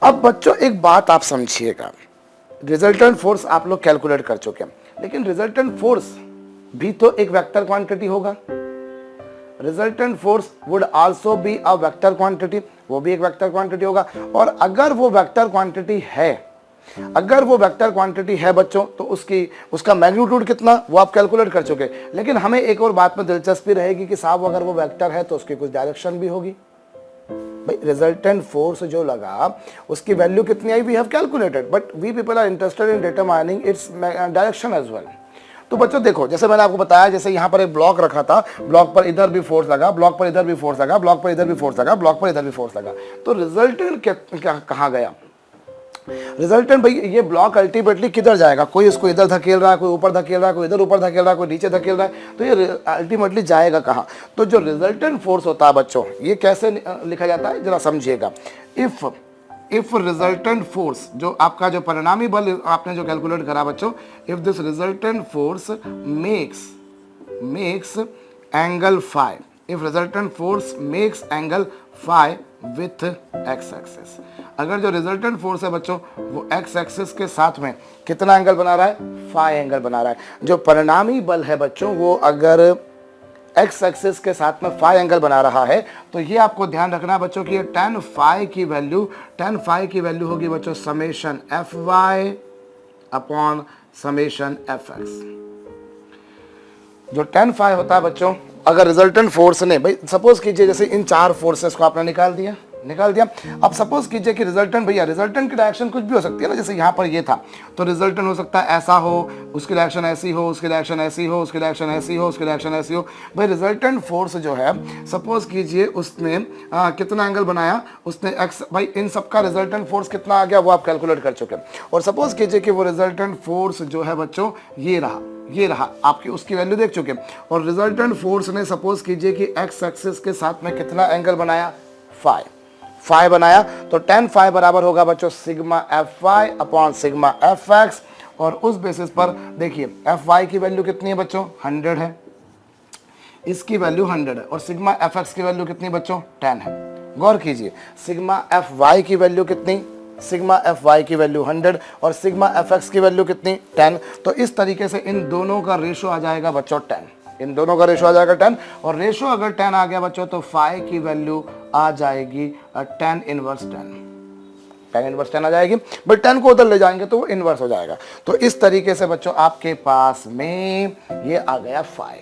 अब बच्चों एक बात आप समझिएगा, रिजल्टेंट फोर्स आप लोग कैलकुलेट कर चुके हैं, लेकिन रिजल्टेंट फोर्स भी तो एक वेक्टर क्वांटिटी होगा। Resultant force would also be a vector quantity, वो भी एक वेक्टर क्वांटिटी होगा। और अगर वो वेक्टर क्वांटिटी है, अगर वो वेक्टर क्वांटिटी है बच्चों, तो उसका मैग्नीट्यूड कितना वो आप कैलकुलेट कर चुके। लेकिन हमें एक और बात में दिलचस्पी रहेगी कि साहब अगर वो वेक्टर है तो उसकी कुछ डायरेक्शन भी होगी। भाई रिजल्टेंट फोर्स जो लगा उसकी वैल्यू कितनी आई we have calculated, but we people are interested in determining its direction as well. तो बच्चों देखो, जैसे मैंने आपको बताया, जैसे यहाँ पर एक ब्लॉक रखा था, ब्लॉक पर इधर भी फोर्स लगा, ब्लॉक पर इधर भी फोर्स लगा, ब्लॉक पर इधर भी फोर्स लगा, ब्लॉक पर इधर भी फोर्स लगा, तो रिजल्टेंट कहाँ गया? रिजल्टेंट भाई ये ब्लॉक अल्टीमेटली किधर जाएगा? कोई इसको इधर धकेल रहा है, कोई ऊपर धकेल रहा है, कोई इधर ऊपर धकेल रहा है, कोई नीचे धकेल रहा है, तो ये अल्टीमेटली जाएगा कहाँ? तो जो रिजल्टेंट फोर्स होता है बच्चों, ये कैसे लिखा जाता है जरा समझिएगा। इफ रिजल्टेंट फोर्स, जो आपका जो परिणामी बल आपने जो कैलकुलेट करा बच्चों, if this resultant force makes angle phi, if resultant force makes angle phi with X axis, अगर जो रिजल्टेंट फोर्स है बच्चों वो एक्स एक्सिस के साथ में कितना एंगल बना रहा है? फाई एंगल बना रहा है। जो परिणामी बल है बच्चों वो अगर एक्स एक्सिस के साथ में फाई एंगल बना रहा है, तो ये आपको ध्यान रखना है बच्चों कि tan फाई की वैल्यू होगी बच्चों summation F Y upon summation F X. जो tan फाई होता है बच्चों, अगर रिजल्टेंट फोर्स ने, भाई सपोज कीजिए जैसे इन 4 फोर्सेस को आपने निकाल दिया। अब सपोज कीजिए कि रिजल्टेंट, भैया रिजल्टेंट की डायरेक्शन कुछ भी हो सकती है ना, जैसे यहाँ पर ये था तो रिजल्टेंट हो सकता है ऐसा हो, उसकी डायरेक्शन ऐसी हो, उसकी डायरेक्शन ऐसी हो, उसकी डायरेक्शन ऐसी हो, उसकी डायरेक्शन ऐसी हो। भाई रिजल्टेंट फोर्स जो है, सपोज कीजिए उसने कितना एंगल बनाया, उसने एक्स, भाई इन सबका रिजल्टेंट फोर्स कितना आ गया वो आप कैलकुलेट कर चुके। और सपोज कीजिए कि वो रिजल्टेंट फोर्स जो है बच्चों ये रहा आपकी, उसकी वैल्यू देख चुके। और रिजल्टेंट फोर्स ने सपोज कीजिए कि एक्स एक्सिस के साथ में कितना एंगल बनाया? फाई बनाया, तो tan फाई बराबर होगा बच्चों sigma F Y upon sigma F X. और उस बेसिस पर देखिए एफ वाई की वैल्यू कितनी है बच्चों 100 है, इसकी वैल्यू 100 है, और सिग्मा एफ एक्स की वैल्यू कितनी बच्चों 10 है। गौर कीजिए सिग्मा एफ वाई की वैल्यू कितनी, सिग्मा एफ वाई की वैल्यू 100 और सिग्मा एफ एक्स की वैल्यू कितनी 10। तो इस तरीके से इन दोनों का रेशो आ जाएगा बच्चों 10, इन दोनों का रेशो आ जाएगा 10, और रेशो अगर 10 आ गया बच्चों तो फाई की वैल्यू आ जाएगी 10 इनवर्स 10, 10 इनवर्स 10 आ जाएगी। बट 10 को उधर ले जाएंगे तो वो इनवर्स हो जाएगा। तो इस तरीके से बच्चों आपके पास में ये आ गया फाई।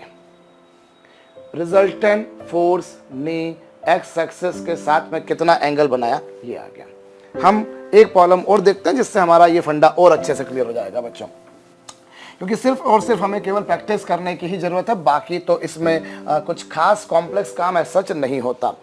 रिजल्टेंट फोर्स ने एक्स एक्सिस के साथ में कितना एंगल बनाया ये आ गया। हम एक प्रॉब्लम और देखते हैं जिससे हमारा ये फंडा और अच्छे से क्लियर हो जाएगा बच्चों, क्योंकि सिर्फ और सिर्फ हमें केवल प्रैक्टिस करने की ही जरूरत है, बाकी तो इसमें कुछ खास कॉम्प्लेक्स काम है सच नहीं होता।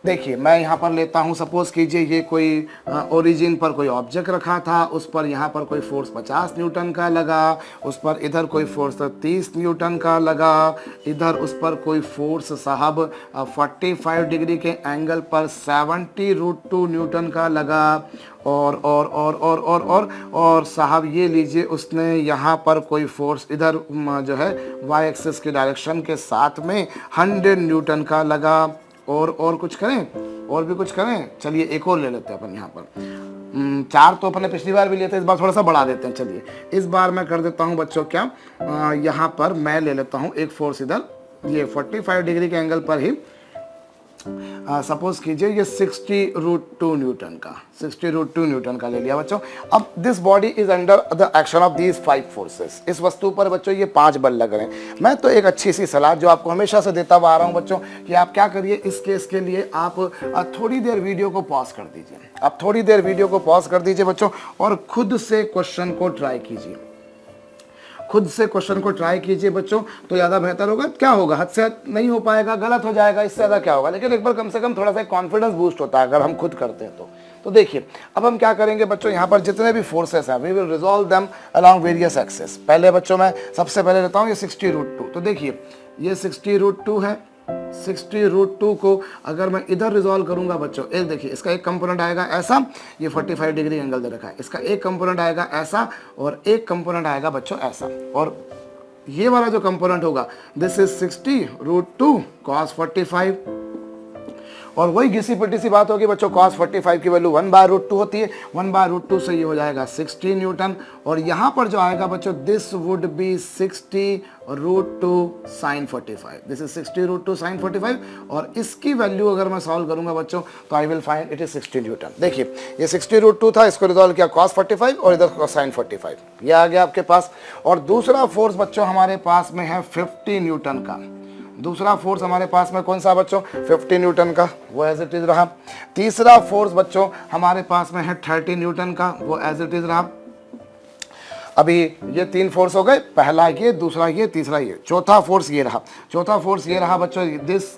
देखिए मैं यहाँ पर लेता हूँ, सपोज कीजिए ये कोई ओरिजिन पर कोई ऑब्जेक्ट रखा था, उस पर यहाँ पर कोई फोर्स 50 न्यूटन का लगा, उस पर इधर कोई फोर्स 30 न्यूटन का लगा, इधर उस पर कोई फोर्स साहब 45 डिग्री के एंगल पर 70√2 न्यूटन का लगा, और साहब ये लीजिए उसने यहाँ पर कोई फोर्स इधर जो है वाई एक्सिस की डायरेक्शन के साथ में 100 न्यूटन का लगा, और कुछ करें, और भी कुछ करें। चलिए एक और ले लेते हैं अपन यहाँ पर 4 तो अपने पिछली बार भी लिए थे, इस बार थोड़ा सा बढ़ा देते हैं। चलिए इस बार मैं कर देता हूँ बच्चों क्या, यहाँ पर मैं ले लेता हूँ एक फोर्स इधर, ये 45 डिग्री के एंगल पर ही सपोज कीजिए ये 60√2 न्यूटन का, 60√2 न्यूटन का ले लिया बच्चों। अब this body is under the action of these 5 forces, इस वस्तु पर बच्चों ये 5 बल लग रहे हैं। मैं तो एक अच्छी सी सलाह जो आपको हमेशा से देता हुआ आ रहा हूँ बच्चों कि आप क्या करिए, इस केस के लिए आप थोड़ी देर वीडियो को पॉज कर दीजिए, आप थोड़ी देर वीडियो को पॉज कर दीजिए बच्चों, और खुद से क्वेश्चन को ट्राई कीजिए, खुद से क्वेश्चन को ट्राई कीजिए बच्चों, तो ज़्यादा बेहतर होगा। क्या होगा, हद से नहीं हो पाएगा, गलत हो जाएगा, इससे ज़्यादा क्या होगा, लेकिन एक बार कम से कम थोड़ा सा कॉन्फिडेंस बूस्ट होता है अगर हम खुद करते हैं तो देखिए अब हम क्या करेंगे बच्चों, यहाँ पर जितने भी फोर्सेस हैं we will resolve them along various axes. पहले बच्चों मैं सबसे पहले लेता हूँ ये 60√2, तो देखिए ये 60√2 है, 60√2 को अगर मैं इधर रिजॉल्व करूंगा बच्चों, एक देखिए इसका एक कंपोनेंट आएगा ऐसा, ये 45 डिग्री एंगल दे रखा है, इसका एक कंपोनेंट आएगा ऐसा, और एक कंपोनेंट आएगा बच्चों ऐसा, और ये वाला जो कंपोनेंट होगा दिस इज 60√2 cos 45, और वही घिसी पिटी सी बात होगी बच्चों, cos 45 की वैल्यू 1/√2 होती है, 1/√2 से ये हो जाएगा 60 न्यूटन, और यहाँ पर जो आएगा बच्चों this would B 60√2 sin 45, this is 60√2 sin 45, और इसकी वैल्यू अगर मैं सॉल्व करूंगा बच्चों तो I will find it is 60 Newton. देखिए ये 60√2 था, इसको रिजॉल्व किया cos 45 और इधर sin 45, ये आ गया आपके पास। और दूसरा फोर्स बच्चों हमारे पास में है 50 न्यूटन का, दूसरा फोर्स हमारे पास में कौन सा बच्चों 50 न्यूटन का, वो एज इट इज रहा। तीसरा फोर्स बच्चों हमारे पास में है 30 न्यूटन का, वो एज इट इज रहा। अभी ये 3 फोर्स हो गए, पहला ये, दूसरा ये, तीसरा ये, चौथा फोर्स ये रहा, चौथा फोर्स ये रहा बच्चों, दिस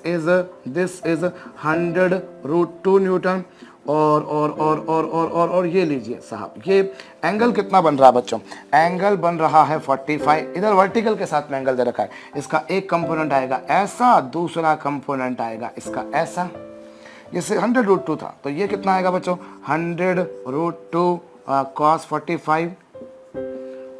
इज 100√2 न्यूटन, और ये लीजिए साहब ये एंगल कितना बन रहा है बच्चों, एंगल बन रहा है 45, इधर वर्टिकल के साथ में एंगल दे रखा है, इसका एक कंपोनेंट आएगा ऐसा, दूसरा कंपोनेंट आएगा इसका ऐसा, ये 100√2 था, तो ये कितना आएगा बच्चों 100√2 cos 45,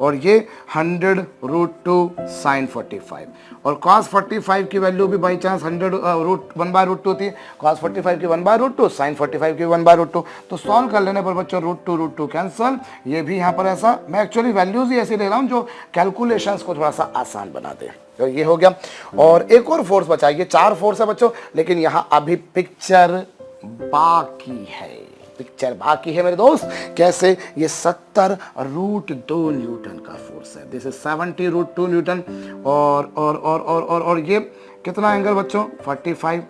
और ये 100√2 sin 45, और cos 45 की वैल्यू भी बाई चांस 1/√2 थी, cos 45 की 1/√2, sin 45 की 1/√2, तो सॉल्व कर लेने पर बच्चों √2 कैंसल, ये भी यहाँ पर ऐसा, मैं एक्चुअली वैल्यूज ही ऐसी ले रहा हूँ जो कैलकुलेशंस को थोड़ा सा आसान बना दे। तो ये हो गया, और एक और फोर्स बचा, ये 4 फोर्स है बच्चों, लेकिन यहाँ अभी पिक्चर बाकी है, पिक्चर बाकी है मेरे दोस्त। कैसे, ये 70√2 न्यूटन का फोर्स है, दिस इज 70√2 न्यूटन, और ये कितना एंगल बच्चों 45,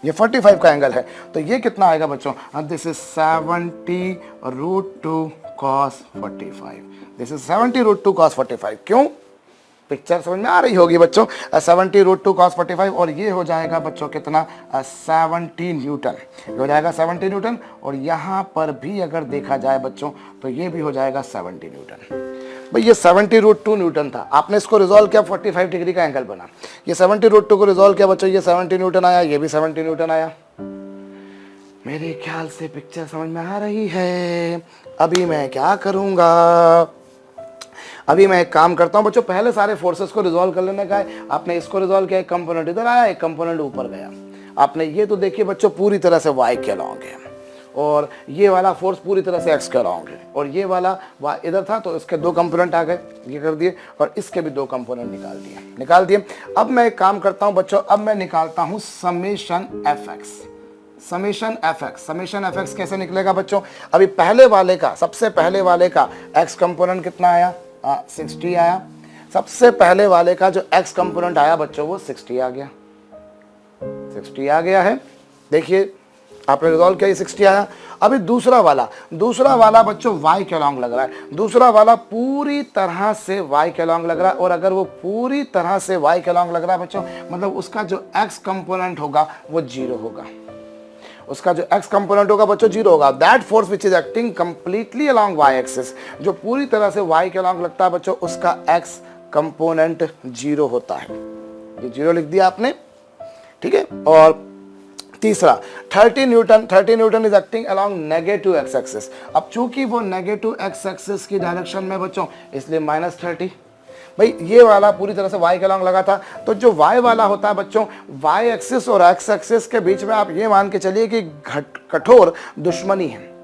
ये 45 का एंगल है, तो ये कितना आएगा बच्चों, this is 70√2 cos 45, this is 70√2 cos 45। क्यों, पिक्चर समझ में आ रही होगी बच्चों, 70√2 cos 45, और ये हो जाएगा बच्चों कितना 70 न्यूटन, ये हो जाएगा 70 न्यूटन, और यहाँ पर भी अगर देखा जाए बच्चों तो ये भी हो जाएगा 70 न्यूटन। भाई ये 70√2 न्यूटन था, आपने इसको रिजॉल्व किया 45 डिग्री का एंगल बना, ये 70√2 को रिजॉल्व किया बच्चों, ये 70 न्यूटन आया, ये भी 70 न्यूटन आया, मेरे ख्याल से पिक्चर समझ में आ रही है। अभी मैं क्या करूँगा, अभी मैं एक काम करता हूँ बच्चों, पहले सारे फोर्सेस को रिजॉल्व कर लेने का है। आपने इसको रिजॉल्व किया, एक कंपोनेंट इधर आया, एक कंपोनेंट ऊपर गया। आपने ये तो देखिए बच्चों पूरी तरह से y के अलॉन्ग है, और ये वाला फोर्स पूरी तरह से x के अलॉन्ग है, और ये वाला इधर था तो इसके दो कंपोनेंट आ गए, ये कर दिए, और इसके भी दो कंपोनेंट निकाल दिए। अब मैं एक काम करता हूँ बच्चों, अब मैं निकालता हूँ समेशन एफ एक्स कैसे निकलेगा बच्चों। अभी पहले वाले का, सबसे पहले वाले का x कंपोनेंट कितना आया, 60 आया। सबसे पहले वाले का जो x कंपोनेंट आया बच्चों वो 60 आ गया है। देखिए आपने रिजॉल्व किया, 60 आया। अभी दूसरा वाला बच्चों y के अलॉन्ग लग रहा है। दूसरा वाला पूरी तरह से y के अलॉन्ग लग रहा है, और अगर वो पूरी तरह से y के अलॉन्ग लग रहा है बच्चों, मतलब उसका जो x कंपोनेंट होगा वो 0 होगा। उसका जो x कंपोनेंट होगा बच्चों 0 होगा। That force which is acting completely along y axis, जो पूरी तरह से y के अलॉन्ग लगता है बच्चों, उसका x कंपोनेंट 0 होता है। ये 0 लिख दिया आपने, ठीक है। और तीसरा 30 Newton is acting along negative x axis. अब चूंकि वो नेगेटिव x एक्सिस की डायरेक्शन में बच्चों, इसलिए -30। भाई ये वाला पूरी तरह से y के अलॉन्ग लगा था, तो जो y वाला होता है बच्चों, y एक्सिस और x एक्सिस के बीच में आप ये मान के चलिए कि कठोर दुश्मनी है।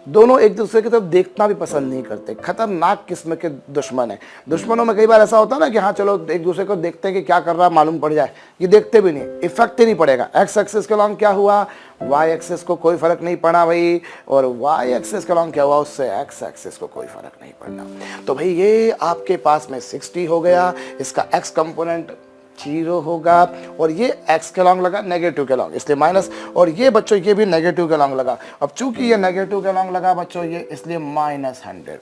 दोनों एक दूसरे की तरफ देखना भी पसंद नहीं करते, खतरनाक किस्म के दुश्मन है। दुश्मनों में कई बार ऐसा होता है ना कि हाँ चलो एक दूसरे को देखते हैं कि क्या कर रहा है, मालूम पड़ जाए, ये देखते भी नहीं, इफेक्ट ही नहीं पड़ेगा। एक्स एक्सिस के अलॉन्ग क्या हुआ, वाई एक्सिस को कोई फर्क नहीं पड़ा भाई, और वाई एक्सिस के अलॉन्ग क्या हुआ, उससे एक्स एक्सिस को कोई फर्क नहीं पड़ना। तो भाई ये आपके पास में 60 हो गया, इसका एक्स कंपोनेंट 0 होगा, और ये x के अलॉन्ग लगा, नेगेटिव के अलॉन्ग, इसलिए माइनस, और ये बच्चों ये भी नेगेटिव के अलॉन्ग लगा। अब चूंकि ये नेगेटिव के अलॉन्ग लगा बच्चों, ये इसलिए -100,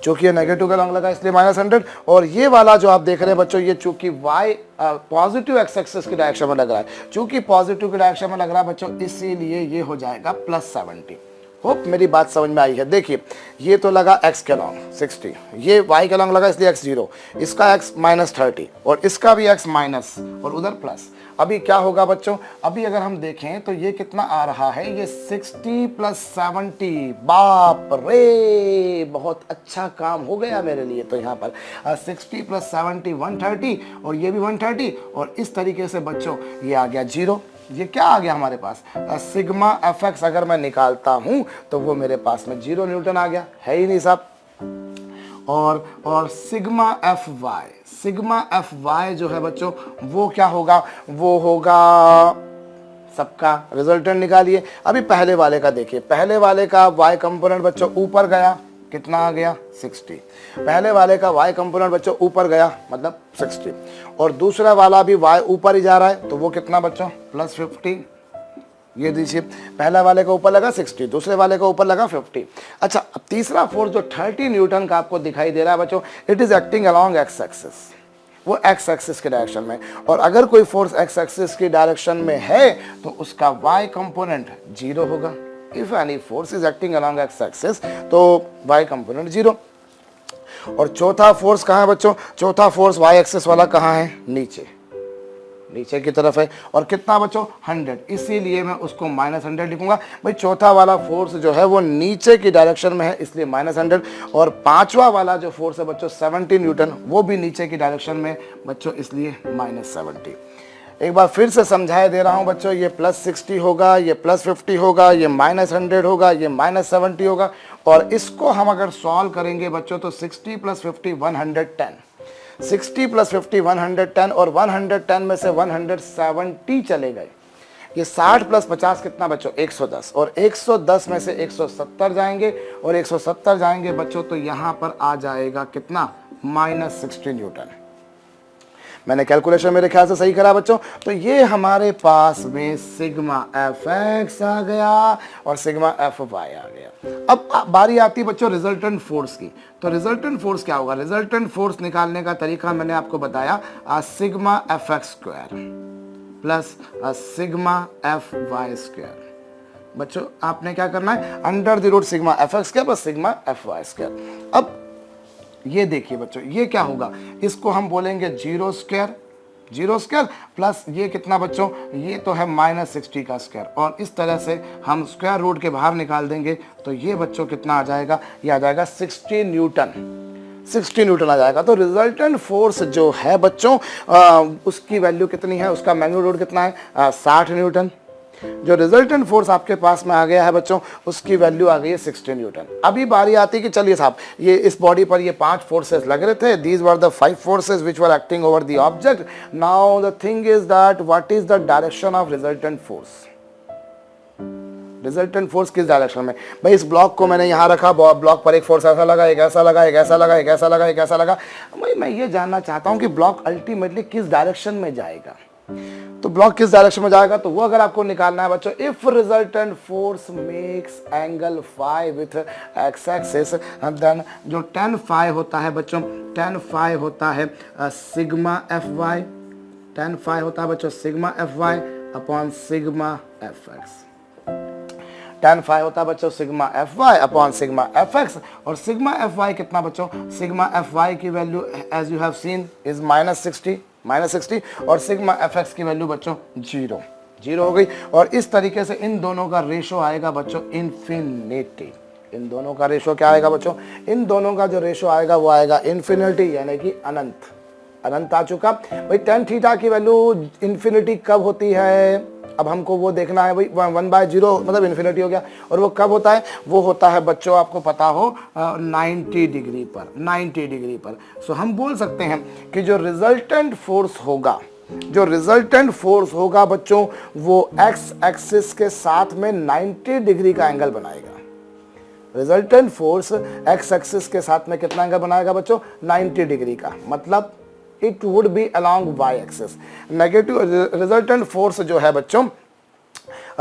चूंकि ये नेगेटिव के अलॉन्ग लगा इसलिए -100। और ये वाला जो आप देख रहे हैं बच्चों, ये चूंकि y पॉजिटिव एक्स एक्सिस की डायरेक्शन में लग रहा है, चूंकि पॉजिटिव की डायरेक्शन में लग रहा है बच्चों, इसीलिए ये हो जाएगा +70। होप मेरी बात समझ में आई है। देखिए ये तो लगा x के अलॉन्ग 60, ये y के अलॉन्ग लगा इसलिए x 0, इसका x -30, और इसका भी x माइनस, और उधर प्लस। अभी क्या होगा बच्चों, अभी अगर हम देखें तो ये कितना आ रहा है, ये 60 + 70, बाप रे बहुत अच्छा काम हो गया मेरे लिए। तो यहाँ पर 60 + 70 130, और ये भी 130, और इस तरीके से बच्चों ये आ गया 0। ये क्या आ गया हमारे पास, सिग्मा एफ एक्स अगर मैं निकालता हूं तो वो मेरे पास में 0 न्यूटन आ गया, है ही नहीं साहब। और सिग्मा एफ वाई जो है बच्चों, वो क्या होगा, वो होगा, सबका रिजल्टेंट निकालिए। अभी पहले वाले का देखिए, पहले वाले का y कंपोनेंट बच्चों ऊपर गया, कितना आ गया 60। पहले वाले का y कंपोनेंट बच्चों ऊपर गया, मतलब 60, और दूसरा वाला भी y ऊपर ही जा रहा है, तो वो कितना बच्चों +50। ये दीजिए, पहला वाले का ऊपर लगा 60, दूसरे वाले का ऊपर लगा 50। अच्छा, अब तीसरा फोर्स जो 30 न्यूटन का आपको दिखाई दे रहा है बच्चों, it is acting along X axis, वो एक्स एक्सिस के डायरेक्शन में। और अगर कोई फोर्स एक्स एक्सिस की डायरेक्शन में है तो उसका y कंपोनेंट 0 होगा। If any force is acting along X axis तो y कंपोनेंट 0। और चौथा फोर्स कहाँ है बच्चों, चौथा फोर्स y एक्सिस वाला कहाँ है, नीचे की तरफ है, और कितना बच्चों 100, इसीलिए मैं उसको -100 लिखूंगा। भाई चौथा वाला फोर्स जो है वो नीचे की डायरेक्शन में है, इसलिए -100, और पांचवा वाला जो फोर्स है बच्चों 70 न्यूटन, वो भी नीचे की डायरेक्शन में बच्चों, इसलिए -70। एक बार फिर से समझाए दे रहा हूं बच्चों, ये +60 होगा, ये +50 होगा, ये -100 होगा, ये -70 होगा, और इसको हम अगर सॉल्व करेंगे बच्चों तो 60 + 50 110, 60 + 50 110, और 110 में से 170 चले गए। ये 60 + 50 कितना बच्चों 110, और 110 में से 170 जाएंगे, और 170 जाएंगे बच्चों तो यहाँ पर आ जाएगा कितना -60 न्यूटन। मैंने कैलकुलेशन मेरे ख्याल से सही करा बच्चों। तो ये हमारे पास में सिग्मा एफ एक्स आ गया और सिग्मा एफ वाई आ गया। अब बारी आती है बच्चों रिजल्टेंट फोर्स की। तो रिजल्टेंट फोर्स क्या होगा, रिजल्टेंट फोर्स निकालने का तरीका मैंने आपको बताया, sigma F X square plus sigma F Y square. बच्चों आपने क्या करना है, √√ sigma F X square plus sigma F Y square. अब ये देखिए बच्चों, ये क्या होगा, इसको हम बोलेंगे 0 स्क्वायर, 0 स्क्वायर प्लस ये कितना बच्चों, ये तो है -60 का स्क्वायर, और इस तरह से हम स्क्वायर रूट के बाहर निकाल देंगे तो ये बच्चों कितना आ जाएगा, ये आ जाएगा 60 न्यूटन, 60 न्यूटन आ जाएगा। तो रिजल्टेंट फोर्स जो है बच्चों उसकी वैल्यू कितनी है, उसका मैग्नीट्यूड कितना है, 60 न्यूटन। जो रिजल्टेंट फोर्स आपके पास में आ गया है बच्चों, उसकी वैल्यू आ गई है 60 न्यूटन। अभी बारी आती है कि चलिए साहब, ये इस बॉडी पर ये 5 फोर्सेस लग रहे थे, these were the 5 forces which were acting over the object. Now the thing is that what is the direction of resultant force, resultant force किस डायरेक्शन में। भाई इस ब्लॉक को मैंने यहाँ रखा, ब्लॉक पर एक फोर्स ऐसा लगा, एक ऐसा लगा, एक ऐसा लगा, एक ऐसा लगा, एक ऐसा लगा। भाई मैं ये जानना चाहता हूँ कि ब्लॉक अल्टीमेटली किस डायरेक्शन में जाएगा। तो ब्लॉक किस डायरेक्शन में जाएगा, तो वो अगर आपको निकालना है बच्चों, if resultant force makes angle phi with X axis, then जो tan फाई होता है बच्चों, tan फाई होता है sigma F Y, tan phi होता है बच्चों sigma F Y upon sigma F X. tan phi होता है बच्चों sigma F Y upon sigma F X, और सिग्मा एफ वाई कितना बच्चों, सिग्मा एफ वाई की value as you have seen is -60, और सिग्मा एफ एक्स की वैल्यू बच्चों 0 हो गई। और इस तरीके से इन दोनों का रेशो आएगा बच्चों इन्फिनिटी। इन दोनों का रेशो क्या आएगा बच्चों, इन दोनों का जो रेशो आएगा वो आएगा इन्फिनिटी, यानी कि अनंत। अनंत आ चुका भाई। tan थीटा की वैल्यू इन्फिनिटी कब होती है, अब हमको वो देखना है भाई। 1/0 मतलब इन्फिनिटी हो गया, और वो कब होता है, वो होता है बच्चों आपको पता हो 90 डिग्री पर, 90 डिग्री पर। सो हम बोल सकते हैं कि जो रिजल्टेंट फोर्स होगा, जो रिजल्टेंट फोर्स होगा बच्चों, वो एक्स एक्सिस के साथ में 90 डिग्री का एंगल बनाएगा। रिजल्टेंट फोर्स एक्स एक्सिस के साथ में कितना एंगल बनाएगा बच्चों, 90 डिग्री का, मतलब it would be along y axis। Negative resultant force जो है बच्चों,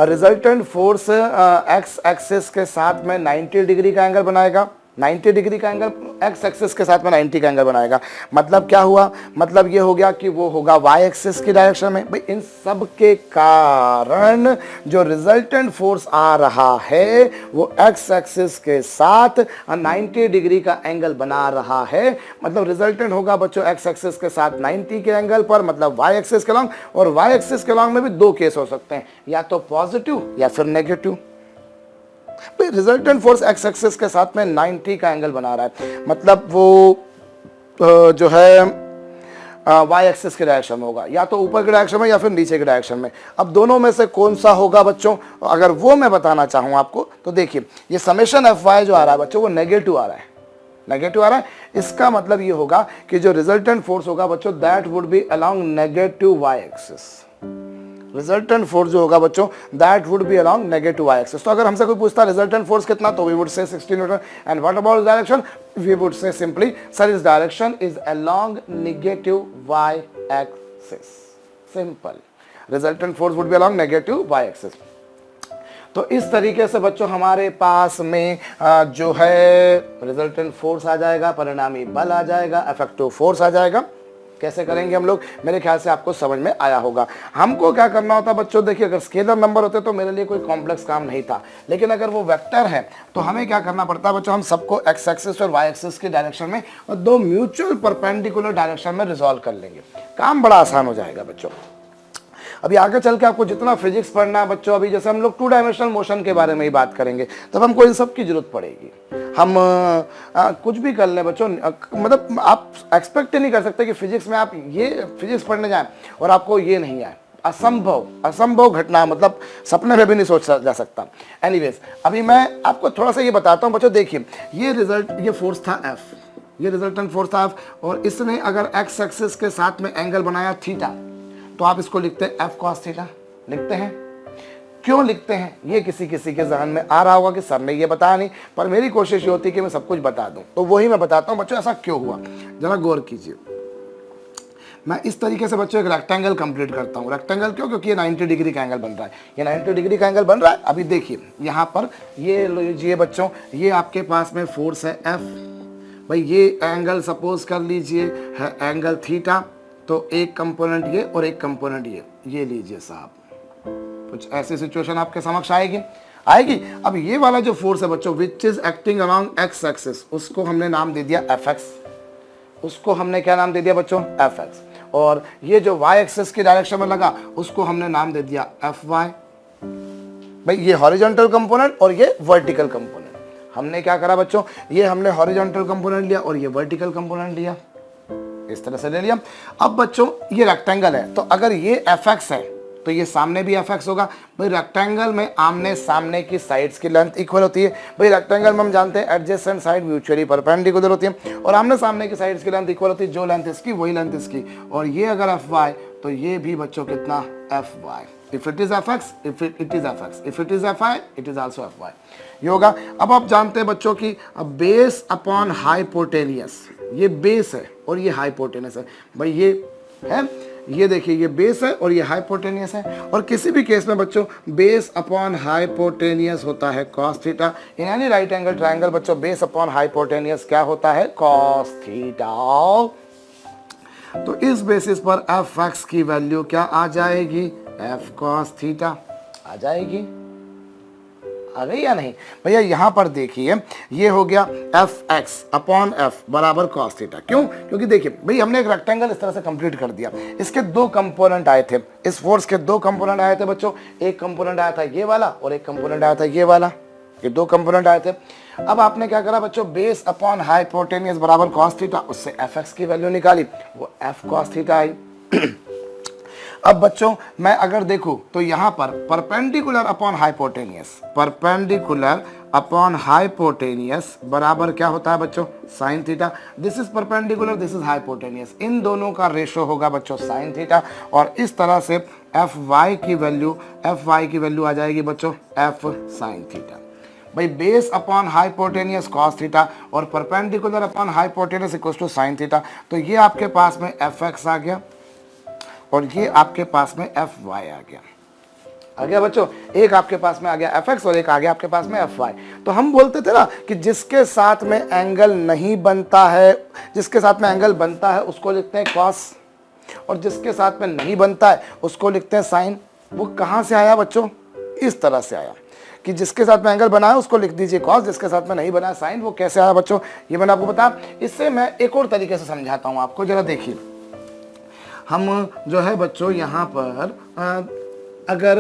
रिजल्टेंट फोर्स एक्स एक्सिस के साथ में 90 डिग्री का एंगल बनाएगा, 90 डिग्री का एंगल एक्स एक्सिस के साथ में 90 का एंगल बनाएगा। मतलब क्या हुआ, मतलब ये हो गया कि वो होगा वाई एक्सिस की डायरेक्शन में। भाई इन सब के कारण जो रिजल्टेंट फोर्स आ रहा है वो एक्स एक्सिस के साथ 90 डिग्री का एंगल बना रहा है। मतलब रिजल्टेंट होगा बच्चों एक्स एक्सिस के साथ 90 के एंगल पर, मतलब वाई एक्सिस के लॉन्ग। और वाई एक्सिस के लॉन्ग में भी दो केस हो सकते हैं, या तो पॉजिटिव या फिर negative. Resultant force x axis के साथ में 90 का एंगल बना रहा है, मतलब वो जो है वाई एक्सिस के डायरेक्शन में होगा, या तो ऊपर के डायरेक्शन में या फिर नीचे के डायरेक्शन में। अब दोनों में से कौन सा होगा बच्चों, अगर वो मैं बताना चाहूँ आपको, तो देखिए ये समेशन एफ वाई जो आ रहा है बच्चों, वो नेगेटिव आ रहा है, नेगेटिव आ रहा है। इसका मतलब ये होगा कि जो रिजल्टेंट फोर्स होगा बच्चों, that would be along negative Y axis. Resultant force जो होगा बच्चों, that would be along negative Y axis. तो अगर हमसे कोई पूछता रिजल्टेंट फोर्स कितना, तो we would say 60 newton. And what about direction, we would say simply sir इस direction is along negative Y axis. Simple, resultant force would be along negative Y axis. तो इस तरीके से बच्चों हमारे पास में जो है रिजल्टेंट फोर्स आ जाएगा, परिणामी बल आ जाएगा, इफेक्टिव फोर्स आ जाएगा। कैसे करेंगे हम लोग, मेरे ख्याल से आपको समझ में आया होगा। हमको क्या करना होता बच्चों, देखिए अगर स्केलर नंबर होते तो मेरे लिए कोई कॉम्प्लेक्स काम नहीं था, लेकिन अगर वो वेक्टर है तो हमें क्या करना पड़ता है बच्चों, हम सबको एक्स एक्सिस और वाई एक्सिस के डायरेक्शन में और दो म्यूचुअल परपेंडिकुलर डायरेक्शन में रिजॉल्व कर लेंगे, काम बड़ा आसान हो जाएगा बच्चों। अभी आगे चल के आपको जितना फिजिक्स पढ़ना है बच्चों, अभी जैसे हम लोग 2 डायमेंशनल मोशन के बारे में ही बात करेंगे, तब हमको इन सब की जरूरत पड़ेगी। हम कुछ भी कर लें बच्चों, मतलब आप एक्सपेक्ट ही नहीं कर सकते कि फिजिक्स में आप ये फिजिक्स पढ़ने जाएं और आपको ये नहीं आए। असंभव, असंभव घटना, मतलब सपने में भी नहीं सोचा जा सकता। एनीवेज, अभी मैं आपको थोड़ा सा ये बताता हूँ बच्चों। देखिए ये फोर्स था F, ये रिजल्टेंट फोर्स था F, और इसने अगर एक्स एक्सिस के साथ में एंगल बनाया थीटा, तो आप इसको लिखते हैं F cos थीटा, लिखते हैं। क्यों लिखते हैं ये किसी किसी के जहन में आ रहा होगा कि सर ने ये बताया नहीं, पर मेरी कोशिश ये होती है कि मैं सब कुछ बता दूं, तो वही मैं बताता हूं बच्चों ऐसा क्यों हुआ। जरा गौर कीजिए, मैं इस तरीके से बच्चों एक रेक्टेंगल कंप्लीट करता हूं। रेक्टेंगल क्यों, क्योंकि ये 90 डिग्री का एंगल बन रहा है, ये 90 डिग्री का एंगल बन रहा है। अभी देखिए यहाँ पर ये लीजिए बच्चों, ये आपके पास में फोर्स है F, भाई ये एंगल सपोज कर लीजिए है एंगल थीटा, तो एक कंपोनेंट ये और एक कंपोनेंट ये लीजिए साहब, कुछ ऐसी सिचुएशन आपके समक्ष आएगी। अब ये वाला जो फोर्स है बच्चों, विच is acting along X axis, उसको हमने नाम दे दिया Fx। उसको हमने क्या नाम दे दिया बच्चों, Fx। और ये जो y एक्सिस की डायरेक्शन में लगा उसको हमने नाम दे दिया Fy। भाई ये हॉरिजॉन्टल कंपोनेंट और ये वर्टिकल कंपोनेंट। हमने क्या करा बच्चों, ये हमने हॉरिजॉन्टल कंपोनेंट लिया और ये वर्टिकल कंपोनेंट लिया, इस तरह से ले लिया। अब बच्चों ये रेक्टेंगल है, तो अगर ये Fx है तो ये सामने भी Fx होगा। भाई रेक्टेंगल में आमने सामने की साइड्स की लेंथ इक्वल होती है। भाई रेक्टेंगल में हम जानते हैं एडजेसेंट साइड म्यूचुअली परपेंडिकुलर होती है और आमने सामने की साइड्स की लेंथ इक्वल होती है। जो लेंथ इसकी वही लेंथ इसकी, और ये अगर Fy तो ये भी बच्चों कितना Fy। If it is Fx, if it is Fx, if it is Fy, it is also Fy। ये होगा। अब आप जानते हैं बच्चों की बेस अपॉन हाइपोटेनियस, ये बेस है और ये हाइपोटेनियस है। भाई ये है, ये देखिए ये बेस है और ये हाइपोटेनियस है। और किसी भी केस में बच्चों बेस अपॉन हाइपोटेनियस होता है cos theta. In any right angle triangle बच्चों बेस अपॉन हाइपोटेनियस क्या होता है, cos थीटा। तो इस बेसिस पर Fx की वैल्यू क्या आ जाएगी, F cos थीटा आ जाएगी। आ गई या नहीं भैया? यहां पर देखिए ये हो गया Fx अपॉन F बराबर cos थीटा। क्यों? क्योंकि देखिए भाई हमने एक रेक्टेंगल इस तरह से कंप्लीट कर दिया। इसके दो कंपोनेंट आए थे, इस फोर्स के दो कंपोनेंट आए थे बच्चों। एक कंपोनेंट आया था ये वाला और एक कंपोनेंट आया था ये वाला, ये दो कंपोनेंट आए थे। अब आपने क्या करा बच्चों, बेस अपॉन हाइपोटेनियस बराबर cos थीटा, उससे Fx की वैल्यू निकाली, वो F cos थीटा आई। अब बच्चों मैं अगर देखूं तो यहां पर perpendicular upon hypotenuse, perpendicular upon hypotenuse बराबर क्या होता है बच्चों, sine theta. This is perpendicular, this is hypotenuse, इन दोनों का रेशो होगा बच्चों साइन थीटा। और इस तरह से Fy की वैल्यू आ जाएगी बच्चों F साइन थीटा। भाई base upon hypotenuse cos theta और perpendicular upon hypotenuse equal to sine theta. तो ये आपके पास में Fx आ गया और ये आपके पास में Fy आ गया बच्चों। एक आपके पास में आ गया Fx और एक आ गया आपके पास में Fy। तो हम बोलते थे ना कि जिसके साथ में एंगल नहीं बनता है, जिसके साथ में एंगल बनता है उसको लिखते हैं cos और जिसके साथ में नहीं बनता है उसको लिखते हैं साइन। वो कहाँ से आया बच्चों, इस तरह से आया कि जिसके साथ में एंगल बना है उसको लिख दीजिए cos, जिसके साथ में नहीं बना है साइन। वो कैसे आया बच्चों, ये मैंने आपको बताया। इससे मैं एक और तरीके से समझाता हूँ आपको, जरा देखिए। हम जो है बच्चों यहाँ पर अगर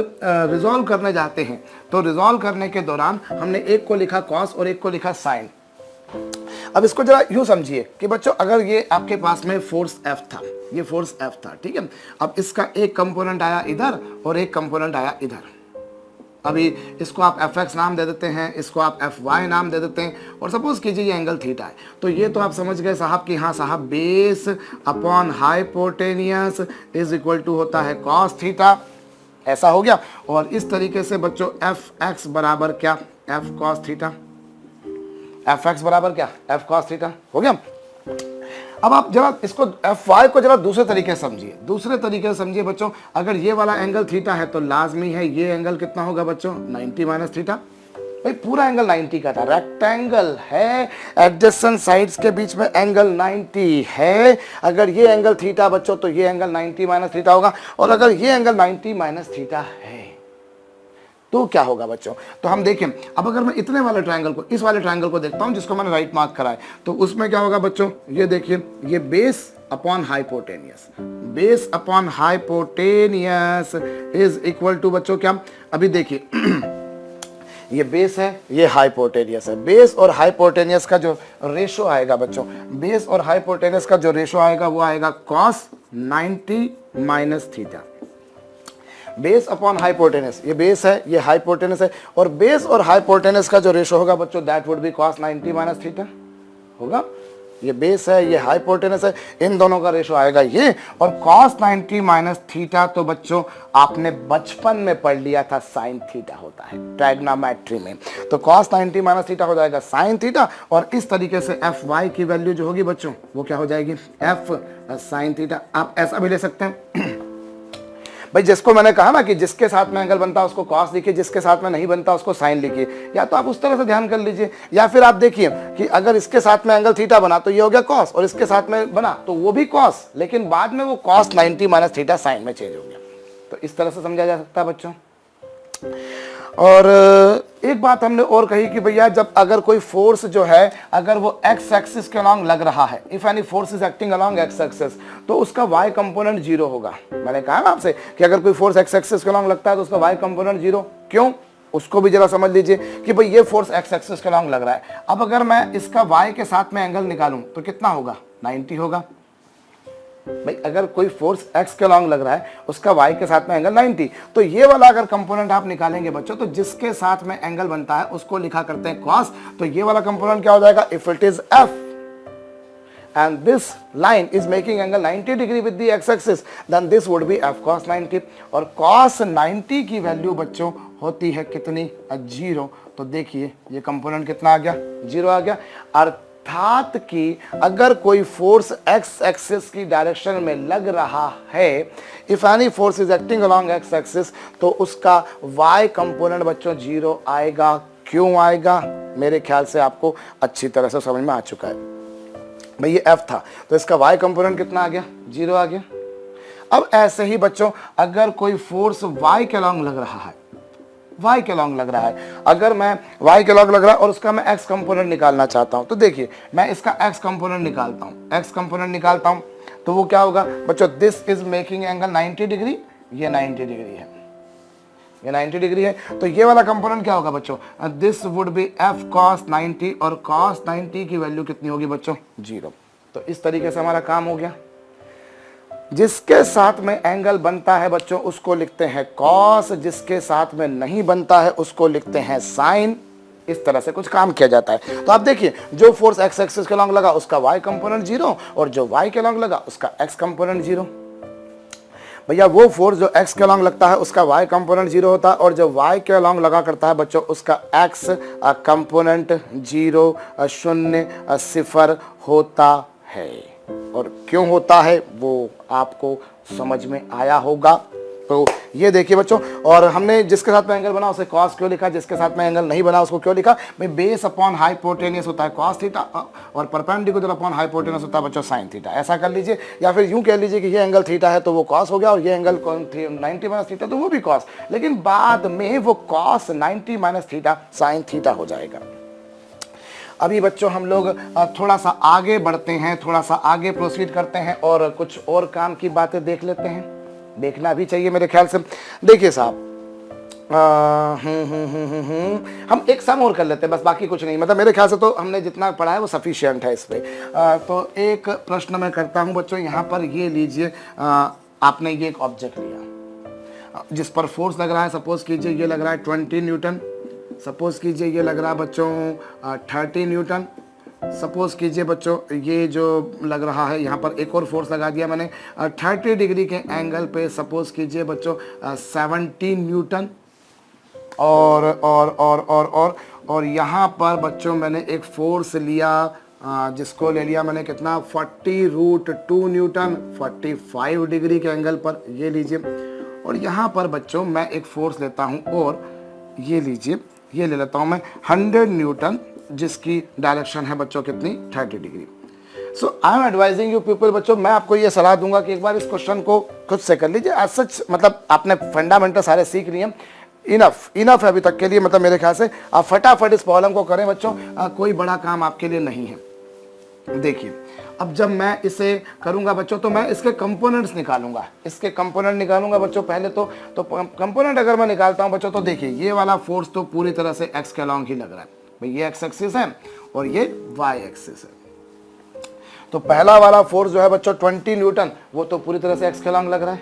रिजॉल्व करने जाते हैं तो रिजॉल्व करने के दौरान हमने एक को लिखा cos और एक को लिखा साइन। अब इसको जरा यूँ समझिए कि बच्चों अगर ये आपके पास में फोर्स F था, ये फोर्स F था, ठीक है। अब इसका एक कंपोनेंट आया इधर और एक कंपोनेंट आया इधर। अभी इसको आप Fx नाम दे देते हैं, इसको आप Fy नाम दे देते हैं और सपोज कीजिए ये एंगल थीटा है। तो ये तो आप समझ गए साहब कि हाँ साहब base upon hypotenuse is equal to होता है cos थीटा, ऐसा हो गया। और इस तरीके से बच्चों Fx बराबर क्या, F cos थीटा, Fx बराबर क्या, F cos थीटा हो गया। अब आप जरा इसको Fy को जरा दूसरे तरीके से समझिए, दूसरे तरीके से समझिए बच्चों। अगर ये वाला एंगल थीटा है तो लाजमी है ये एंगल कितना होगा बच्चों, 90 माइनस थीटा। भाई पूरा एंगल 90 का था, रेक्टेंगल है, एडजेसेंट साइड्स के बीच में एंगल 90 है। अगर ये एंगल थीटा बच्चों तो ये एंगल 90 माइनस थीटा होगा, और अगर ये एंगल 90 माइनस थीटा है तो क्या होगा बच्चों। तो हम देखें, अब अगर मैं इतने वाले ट्रायंगल को, इस वाले ट्रायंगल को देखता हूं जिसको मैंने राइट मार्क करा है, तो उसमें क्या होगा बच्चों, ये देखिए ये base upon hypotenuse, base upon hypotenuse is equal to बच्चों क्या, अभी देखिए ये बेस है, ये हाइपोटेनियस है। बेस और हाइपोटेनियस का जो रेशो आएगा बच्चों, बेस और हाइपोटेनियस का जो रेशो आएगा वो आएगा cos 90 minus theta. Base upon hypotenuse, ये बेस है ये हाइपोटेनस है, और बेस और हाइपोटेनस का जो रेशो होगा बच्चों that would B cos 90 minus theta होगा। ये बेस है ये हाइपोटेनस है, इन दोनों का रेशो आएगा ये, और cos 90 माइनस थीटा तो बच्चों आपने बचपन में पढ़ लिया था साइन थीटा होता है ट्रायगोनोमेट्री में। तो cos 90 माइनस थीटा हो जाएगा साइन थीटा, और इस तरीके से Fy की वैल्यू जो होगी बच्चों वो क्या हो जाएगी, F साइन थीटा। आप ऐसा भी ले सकते हैं भाई, जिसको मैंने कहा ना कि जिसके साथ में एंगल बनता है उसको cos लिखिए, जिसके साथ में नहीं बनता उसको साइन लिखिए। या तो आप उस तरह से ध्यान कर लीजिए, या फिर आप देखिए कि अगर इसके साथ में एंगल थीटा बना तो ये हो गया cos, और इसके साथ में बना तो वो भी cos, लेकिन बाद में वो cos 90 माइनस थीटा साइन में चेंज हो गया। तो इस तरह से समझा जा सकता है बच्चों। और एक बात हमने और कही कि भैया जब अगर कोई फोर्स जो है अगर वो एक्स एक्सिस के अलॉन्ग लग रहा है, if any force is acting along x axis, तो उसका वाई कंपोनेंट जीरो होगा। मैंने कहा ना आपसे कि अगर कोई फोर्स एक्स एक्सिस के अलॉन्ग लगता है तो उसका वाई कंपोनेंट जीरो। क्यों, उसको भी जरा समझ लीजिए कि भाई ये फोर्स एक्स एक्सिस के अलॉन्ग लग रहा है। अब अगर मैं इसका वाई के साथ में एंगल निकालूं तो कितना होगा, 90 होगा। भाई अगर कोई फोर्स x के अलॉन्ग लग रहा है उसका y के साथ में एंगल 90, तो ये वाला अगर कंपोनेंट आप निकालेंगे बच्चों तो जिसके साथ में एंगल बनता है उसको लिखा करते हैं cos, तो ये वाला कंपोनेंट क्या हो जाएगा, if it is f and this line is making angle 90 degree with the x axis, then this would be f cos 90। और cos 90 की वैल्यू बच्चों होती है कितनी, 0। तो देखिए ये कंपोनेंट कितना आ गया, 0 आ गया। अर्थात कि अगर कोई फोर्स x एक्सिस की डायरेक्शन में लग रहा है, if any force is acting along x axis, तो उसका y कंपोनेंट बच्चों 0 आएगा। क्यों आएगा, मेरे ख्याल से आपको अच्छी तरह से समझ में आ चुका है। भाई ये f था तो इसका y कंपोनेंट कितना आ गया, 0 आ गया। अब ऐसे ही बच्चों अगर कोई फोर्स y के अलॉन्ग लग रहा है, y के अलॉन्ग लग रहा है, अगर मैं y के अलॉन्ग लग रहा है और उसका मैं x कंपोनेंट निकालना चाहता हूं, तो देखिए मैं इसका x कंपोनेंट निकालता हूं, x कंपोनेंट निकालता हूं तो वो क्या होगा बच्चों, this is making angle 90 degree, ये 90 डिग्री है, ये 90 डिग्री है। तो ये वाला कंपोनेंट क्या होगा बच्चों, this would B f cos 90, और cos 90 की वैल्यू कितनी होगी बच्चों, 0। तो इस तरीके से हमारा काम हो गया। जिसके साथ में एंगल बनता है बच्चों उसको लिखते हैं cos, जिसके साथ में नहीं बनता है उसको लिखते हैं sin। इस तरह से कुछ काम किया जाता है। तो आप देखिए जो फोर्स x एक्सिस के अलॉन्ग लगा उसका y कंपोनेंट 0, और जो y के अलॉन्ग लगा उसका x कंपोनेंट 0। भैया वो फोर्स जो x के अलॉन्ग लगता है उसका y कंपोनेंट 0 होता है, और जो y के अलॉन्ग लगा करता है बच्चों उसका x कंपोनेंट 0 0 0 होता है। और क्यों होता है वो आपको समझ में आया होगा। तो ये देखिए बच्चों, और हमने जिसके साथ में एंगल बना उसे cos क्यों लिखा, जिसके साथ में एंगल नहीं बना उसको क्यों लिखा, भाई बेस अपॉन हाइपोटेनियस होता है cos थीटा, और परपेंडिकुलर अपॉन हाइपोटेनस होता है बच्चों sin थीटा। ऐसा कर लीजिए, या फिर यूं कह लीजिए कि ये एंगल थीटा है तो वो cos हो गया, और ये एंगल 90 माइनस थीटा तो वो भी cos, लेकिन बाद में वो cos 90 minus theta sin theta हो जाएगा। अभी बच्चों हम लोग थोड़ा सा आगे बढ़ते हैं, थोड़ा सा आगे प्रोसीड करते हैं और कुछ और काम की बातें देख लेते हैं, देखना भी चाहिए मेरे ख्याल से। देखिए साहब, हम एक सम और कर लेते हैं बस, बाकी कुछ नहीं, मतलब मेरे ख्याल से तो हमने जितना पढ़ा है वो सफिशिएंट है इस पे। तो एक प्रश्न मैं करता हूं बच्चों, यहाँ पर ये लीजिए, आपने ये एक ऑब्जेक्ट लिया जिस पर फोर्स लग रहा है, सपोज कीजिए ये लग रहा है 20 न्यूटन, सपोज कीजिए ये लग रहा है बच्चों 30 न्यूटन, सपोज कीजिए बच्चों ये जो लग रहा है यहाँ पर एक और फोर्स लगा दिया मैंने 30 डिग्री के एंगल पे, सपोज कीजिए बच्चों 70 न्यूटन, और यहाँ पर बच्चों मैंने एक फोर्स लिया जिसको ले लिया मैंने कितना, 40√2 न्यूटन 45 डिग्री के एंगल पर, ये लीजिए। और यहाँ पर बच्चों मैं एक फोर्स लेता हूँ, और ये लीजिए ये ले लेता हूँ मैं 100 न्यूटन, जिसकी डायरेक्शन है बच्चों कितनी, 30 degree. So I am advising you people, बच्चों मैं आपको ये सलाह दूंगा कि एक बार इस क्वेश्चन को खुद से कर लीजिए। एज सच मतलब आपने फंडामेंटल सारे सीख लिए, इनफ है अभी तक के लिए, मतलब मेरे ख्याल से आप फटाफट इस प्रॉब्लम को करें बच्चों, कोई बड़ा काम आपके लिए नहीं है। देखिए अब जब मैं इसे करूंगा बच्चों तो मैं इसके कंपोनेंट्स निकालूंगा, इसके कंपोनेंट निकालूंगा बच्चों। पहले तो कंपोनेंट अगर मैं निकालता हूं बच्चों तो देखिए ये वाला फोर्स तो पूरी तरह से x के अलॉन्ग ही लग रहा है, भाई ये x एक्सिस है और ये y एक्सिस है। तो पहला वाला फोर्स जो है बच्चों 20 न्यूटन, वो तो पूरी तरह से x के अलॉन्ग लग रहा है,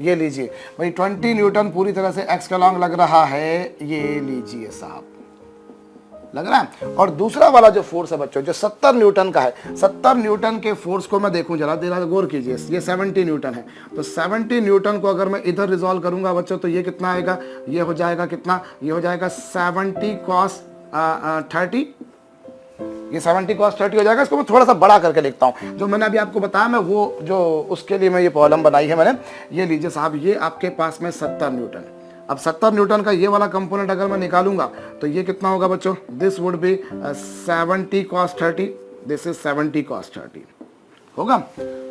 ये लीजिए भाई 20 न्यूटन पूरी तरह से x के अलॉन्ग लग रहा है, ये लीजिए साहब लग रहा है। और दूसरा वाला जो फोर्स है बच्चों जो 70 न्यूटन का है, 70 न्यूटन के फोर्स को मैं देखूं जरा देर गौर कीजिए, ये 70 न्यूटन है, तो 70 न्यूटन को अगर मैं इधर रिजॉल्व करूंगा बच्चों तो ये कितना आएगा, ये हो जाएगा कितना, ये हो जाएगा 70 cos 30, ये 70 cos 30 हो जाएगा। इसको मैं थोड़ा सा बड़ा करके लिखता हूँ, जो मैंने अभी आपको बताया मैं वो जो उसके लिए मैं ये प्रॉब्लम बनाई है मैंने। ये लीजिए साहब, ये आपके पास में 70 न्यूटन, अब 70 न्यूटन का ये वाला कंपोनेंट अगर मैं निकालूंगा तो ये कितना होगा बच्चों, this would B 70 cos 30, this is 70 cos 30, होगा,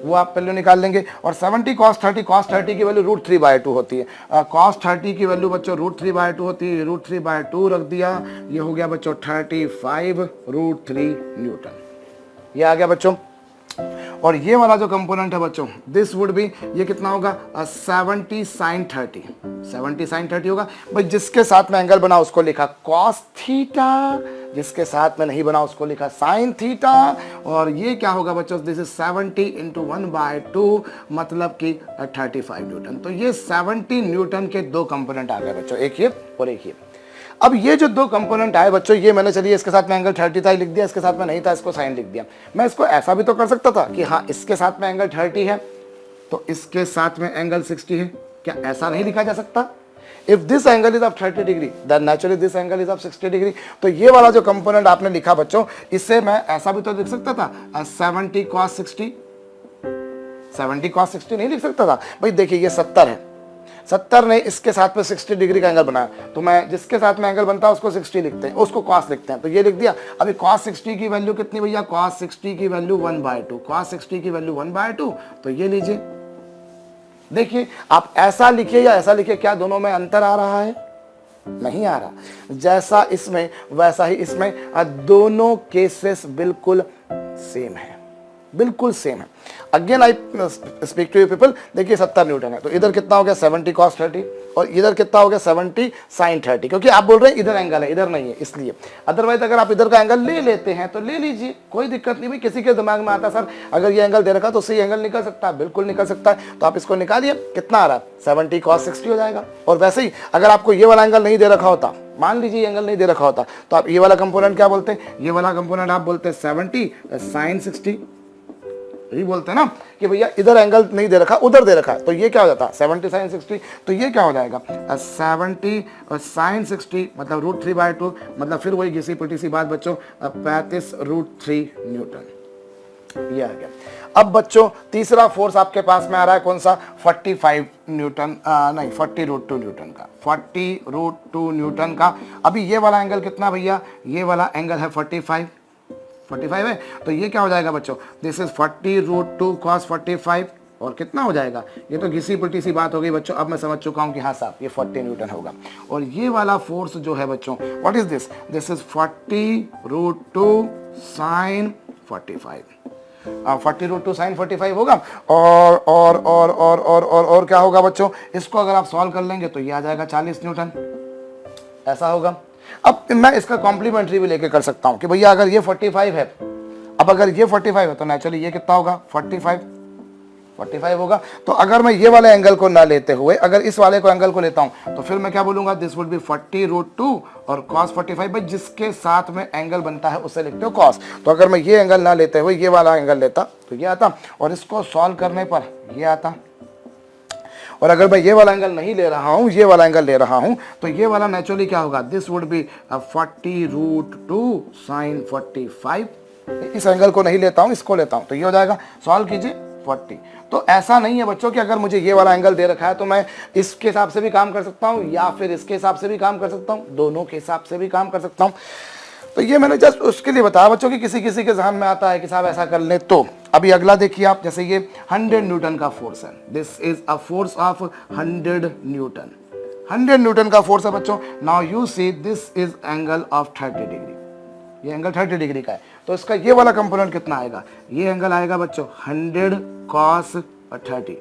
वो आप वैल्यू निकाल लेंगे। और 70 cos 30 की वैल्यू √3/2 होती है। cos 30 की वैल्यू बच्चों √3/2 होती है, √3/2 रख दिया, ये हो गया बच्चों 35√3 न्यूटन, ये आ गया बच्चों। और ये वाला जो कंपोनेंट है बच्चों, दिस वुड बी, ये कितना होगा 70 sin 30, 70 sin 30 होगा भाई। जिसके साथ में एंगल बना उसको लिखा cos थीटा, जिसके साथ में नहीं बना उसको लिखा sin थीटा। और ये क्या होगा बच्चों, दिस इज 70 × 1/2 मतलब कि 35 न्यूटन। तो ये 70 न्यूटन के दो कंपोनेंट आ गए बच्चों, एक ये और एक ये। अब ये जो दो कंपोनेंट आए बच्चों, ये मैंने चलिए इसके साथ में एंगल 30 था लिख दिया, इसके साथ में नहीं था इसको साइन लिख दिया। मैं इसको ऐसा भी तो कर सकता था कि हाँ इसके साथ में एंगल 30 है तो इसके साथ में एंगल 60 है, क्या ऐसा नहीं लिखा जा सकता? If this angle is of 30 degree then naturally this angle is of 60 degree. तो ये वाला जो कंपोनेंट आपने लिखा बच्चों, इससे मैं ऐसा भी तो लिख सकता था 70 cos 60, 70 cos 60 नहीं लिख सकता था भाई। देखिए ये 70 है, 70 ने इसके साथ में 60 डिग्री का एंगल बनाया, तो मैं जिसके साथ में एंगल बनता है उसको 60 लिखते हैं, उसको cos लिखते हैं, तो ये लिख दिया। अभी cos 60 की वैल्यू कितनी भैया, cos 60 की वैल्यू 1/2, cos 60 की वैल्यू 1/2, तो ये लीजिए। देखिए आप ऐसा लिखिए या ऐसा लिखिए, क्या दोनों में अंतर आ रहा है? नहीं आ रहा। जैसा इसमें वैसा ही इसमें, दोनों केसेस बिल्कुल सेम है, बिल्कुल सेम है। Again I speak to you people, देखिए 70 न्यूटन है, तो इधर कितना हो गया 70 cos 30 और इधर कितना हो गया 70 sin 30, क्योंकि आप बोल रहे हैं इधर एंगल है इधर नहीं है इसलिए। अदरवाइज अगर आप इधर का एंगल ले लेते हैं तो ले लीजिए, कोई दिक्कत नहीं भाई। किसी के दिमाग में आता है सर अगर ये एंगल दे रखा तो सही एंगल निकल सकता है, बिल्कुल निकल सकता है। तो आप इसको निकालिए, कितना आ रहा है 70 cos 60 हो जाएगा। और वैसे ही अगर आपको ये वाला एंगल नहीं दे रखा होता, मान लीजिए एंगल नहीं दे रखा होता, तो आप ये वाला कंपोनेंट क्या बोलते हैं, ये वाला कंपोनेंट आप बोलते हैं 70 sin 60, यही बोलते हैं ना कि भैया इधर एंगल नहीं दे रखा उधर दे रखा है, तो ये क्या हो जाता है 70 sin 60, तो ये क्या हो जाएगा 70 sin 60 मतलब √3/2, मतलब फिर वही घिसी पिटी सी बात बच्चों 35√3 न्यूटन, ये आ गया। अब बच्चों तीसरा फोर्स आपके पास में आ रहा है कौन सा, 45 न्यूटन, नहीं 40√2 न्यूटन का, 40√2 न्यूटन का। अभी ये वाला एंगल कितना भैया, ये वाला एंगल है 45 है, तो ये क्या हो जाएगा बच्चों, दिस इज 40√2 cos 45 और कितना हो जाएगा, ये तो घिसी पिटी सी बात हो गई बच्चों। अब मैं समझ चुका हूं कि हाँ साहब ये 40 न्यूटन होगा। और ये वाला फोर्स जो है बच्चों, what is this, this is 40√2 sin 45, 40√2 sin 45 होगा। और क्या होगा बच्चों, इसको अगर आप सॉल्व कर लेंगे तो ये आ जाएगा 40 न्यूटन, ऐसा होगा। अब मैं इसका कॉम्प्लीमेंट्री भी लेके कर सकता हूं कि भैया अगर ये 45 है, अब अगर ये 45 है तो नेचुरली ये कितना होगा 45 होगा। तो अगर मैं ये वाले एंगल को ना लेते हुए अगर इस वाले को एंगल को लेता हूं तो फिर मैं क्या बोलूंगा, दिस वुड बी 40√2 और cos 45 भाई जिसके साथ में एंगल बनता है उसे लिखते हो cos। तो अगर मैं ये एंगल ना लेते हुए ये वाला एंगल लेता तो ये आता, और इसको सॉल्व करने पर ये आता। और अगर मैं ये वाला एंगल नहीं ले रहा हूं, ये वाला एंगल ले रहा हूं, तो ये वाला नेचुरली क्या होगा, दिस वुड बी 40√2 sin 45। इस एंगल को नहीं लेता हूं, इसको लेता हूं, तो ये हो जाएगा, सॉल्व कीजिए 40। तो ऐसा नहीं है बच्चों कि अगर मुझे ये वाला एंगल दे रखा है तो मैं इसके हिसाब से भी काम कर सकता हूं या फिर इसके हिसाब से भी काम कर सकता हूं, दोनों के हिसाब से भी काम कर सकता हूं। तो ये मैंने जस्ट उसके लिए बताया बच्चों कि किसी किसी के ध्यान में आता है कि साहब ऐसा कर ले। तो अभी अगला देखिए आप, जैसे ये 100 न्यूटन का फोर्स है, this is a force of 100 Newton, 100 Newton का फोर्स है बच्चों। Now you see this is angle of 30 degree, ये एंगल 30 डिग्री का है, तो इसका ये वाला कंपोनेंट कितना आएगा, ये एंगल आएगा बच्चों 100 cos 30,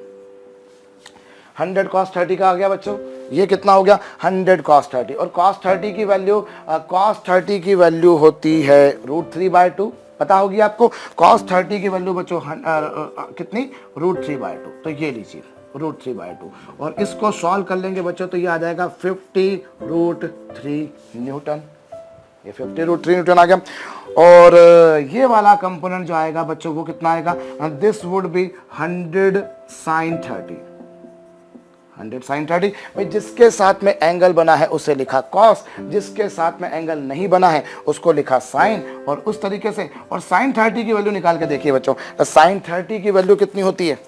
100 cos 30 का आ गया बच्चों। ये कितना हो गया 100 cos 30, और cos 30 की वैल्यू होती है √3/2, पता होगी आपको। cos 30 की वैल्यू बच्चों कितनी, √3/2, तो ये लीजिए √3/2, और इसको सॉल्व कर लेंगे बच्चों तो ये आ जाएगा 50√3 न्यूटन, ये 50√3 न्यूटन आ गया। और ये वाला कंपोनेंट जो आएगा बच्चों वो कितना आएगा, this would B 100 sin 30, 100 sin 30 भाई जिसके साथ में एंगल बना है उसे लिखा cos, जिसके साथ में एंगल नहीं बना है उसको लिखा sin, और उस तरीके से। और sin 30 की वैल्यू निकाल के देखिए बच्चों, तो sin 30 की वैल्यू कितनी होती है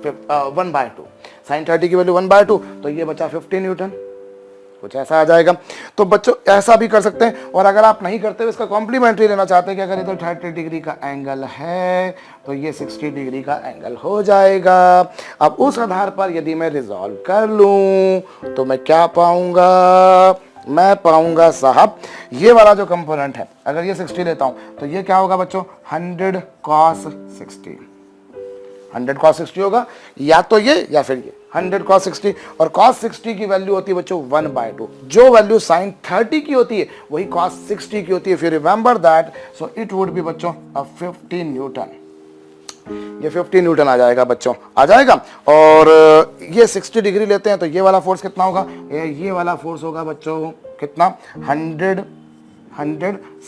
1/2, sin 30 की वैल्यू 1/2, तो ये बचा 50 न्यूटन, कुछ ऐसा आ जाएगा। तो बच्चों ऐसा भी कर सकते हैं, और अगर आप नहीं करते हुए इसका कॉम्प्लीमेंट्री लेना चाहते हैं कि अगर इधर 30 डिग्री का एंगल है तो ये 60 डिग्री का एंगल हो जाएगा। अब उस आधार पर यदि मैं रिजॉल्व कर लूं तो मैं क्या पाऊंगा, मैं पाऊंगा साहब ये वाला जो कंपोनेंट है, अगर ये 60 लेता हूं तो ये क्या होगा बच्चों, 100 cos 60, 100 cos 60 होगा, या तो ये या फिर ये 100 cos 60। और cos 60 की वैल्यू होती है बच्चों 1/2, जो वैल्यू sin 30 की होती है वही cos 60 की होती है। If you remember that, so it would be बच्चों 50 न्यूटन, ये 50 न्यूटन आ जाएगा बच्चों, आ जाएगा। और ये 60 डिग्री लेते हैं तो ये वाला फोर्स कितना होगा, ये वाला फोर्स होगा बच्चों कितना, 100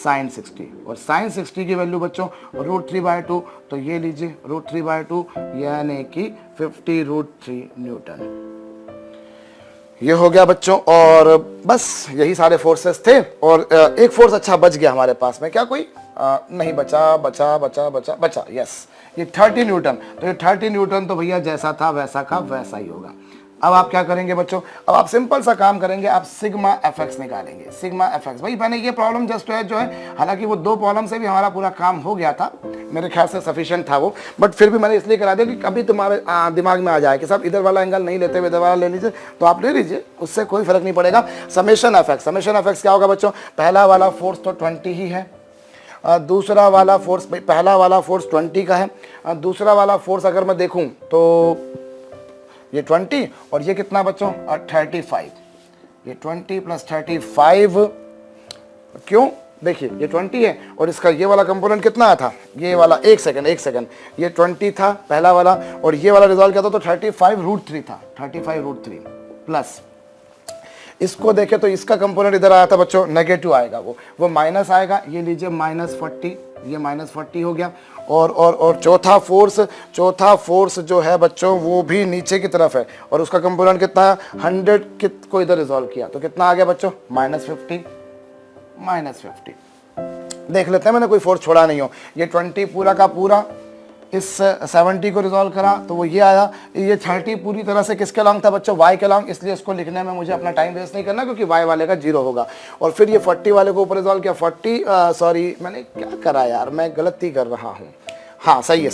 sin 60, और sin 60 की वैल्यू बच्चों √3/2, तो ये लीजिए √3/2 यानी कि 50√3 न्यूटन। ये हो गया बच्चों, और बस यही सारे फोर्सेस थे। और एक फोर्स अच्छा बच गया हमारे पास में, क्या कोई नहीं बचा, यस, ये 30 न्यूटन। तो ये 30 न्यूटन तो भैया जैसा था वैसा का वैसा ही होगा। अब आप क्या करेंगे बच्चों, अब आप सिंपल सा काम करेंगे, आप सिग्मा एफएक्स निकालेंगे। सिग्मा एफएक्स भाई मैंने ये प्रॉब्लम जस्ट जो है, हालांकि वो 2 प्रॉब्लम से भी हमारा पूरा काम हो गया था, मेरे ख्याल से सफिशिएंट था वो, बट फिर भी मैंने इसलिए करा दिया कि कभी तुम्हारे दिमाग में आ जाए कि साहब इधर वाला एंगल नहीं लेते हुए इधर वाला ले लीजिए, तो आप ले लीजिए, उससे कोई फर्क नहीं पड़ेगा। समेशन एफएक्स क्या होगा बच्चों, पहला वाला फोर्स तो 20 ही है, दूसरा वाला फोर्स, पहला वाला फोर्स 20 का है, दूसरा वाला फोर्स अगर मैं देखूं तो ये 20 और ये कितना बच्चों 35, ये 20 + 35, क्यों, देखिए ये 20 है और इसका ये वाला कंपोनेंट कितना था, ये वाला, एक सेकंड, ये 20 था पहला वाला, और ये वाला रिजॉल्व क्या था, तो 35√3 था, 35√3 प्लस इसको देखें तो इसका कंपोनेंट इधर आया था बच्चों, नेगेटिव आएगा, वो माइनस आएगा, ये लीजिए -40, ये -40 हो गया। और चौथा फोर्स जो है बच्चों वो भी नीचे की तरफ है, और उसका कंपोनेंट कितना है, 100 को इधर रिजॉल्व किया तो कितना आ गया बच्चों, -50। देख लेते हैं, मैंने कोई फोर्स छोड़ा नहीं हो। ये 20 पूरा का पूरा इस 70 को रिजॉल्व करा तो वो ये आया। ये 30 पूरी तरह से किसके लॉन्ग था बच्चों, y के लॉन्ग, इसलिए इसको लिखने में मुझे अपना टाइम वेस्ट नहीं करना, क्योंकि y वाले का 0 होगा। और फिर ये 40 वाले को ऊपर रिजॉल्व किया, 40 सॉरी मैंने क्या करा यार, मैं गलती कर रहा हूँ, हाँ सही है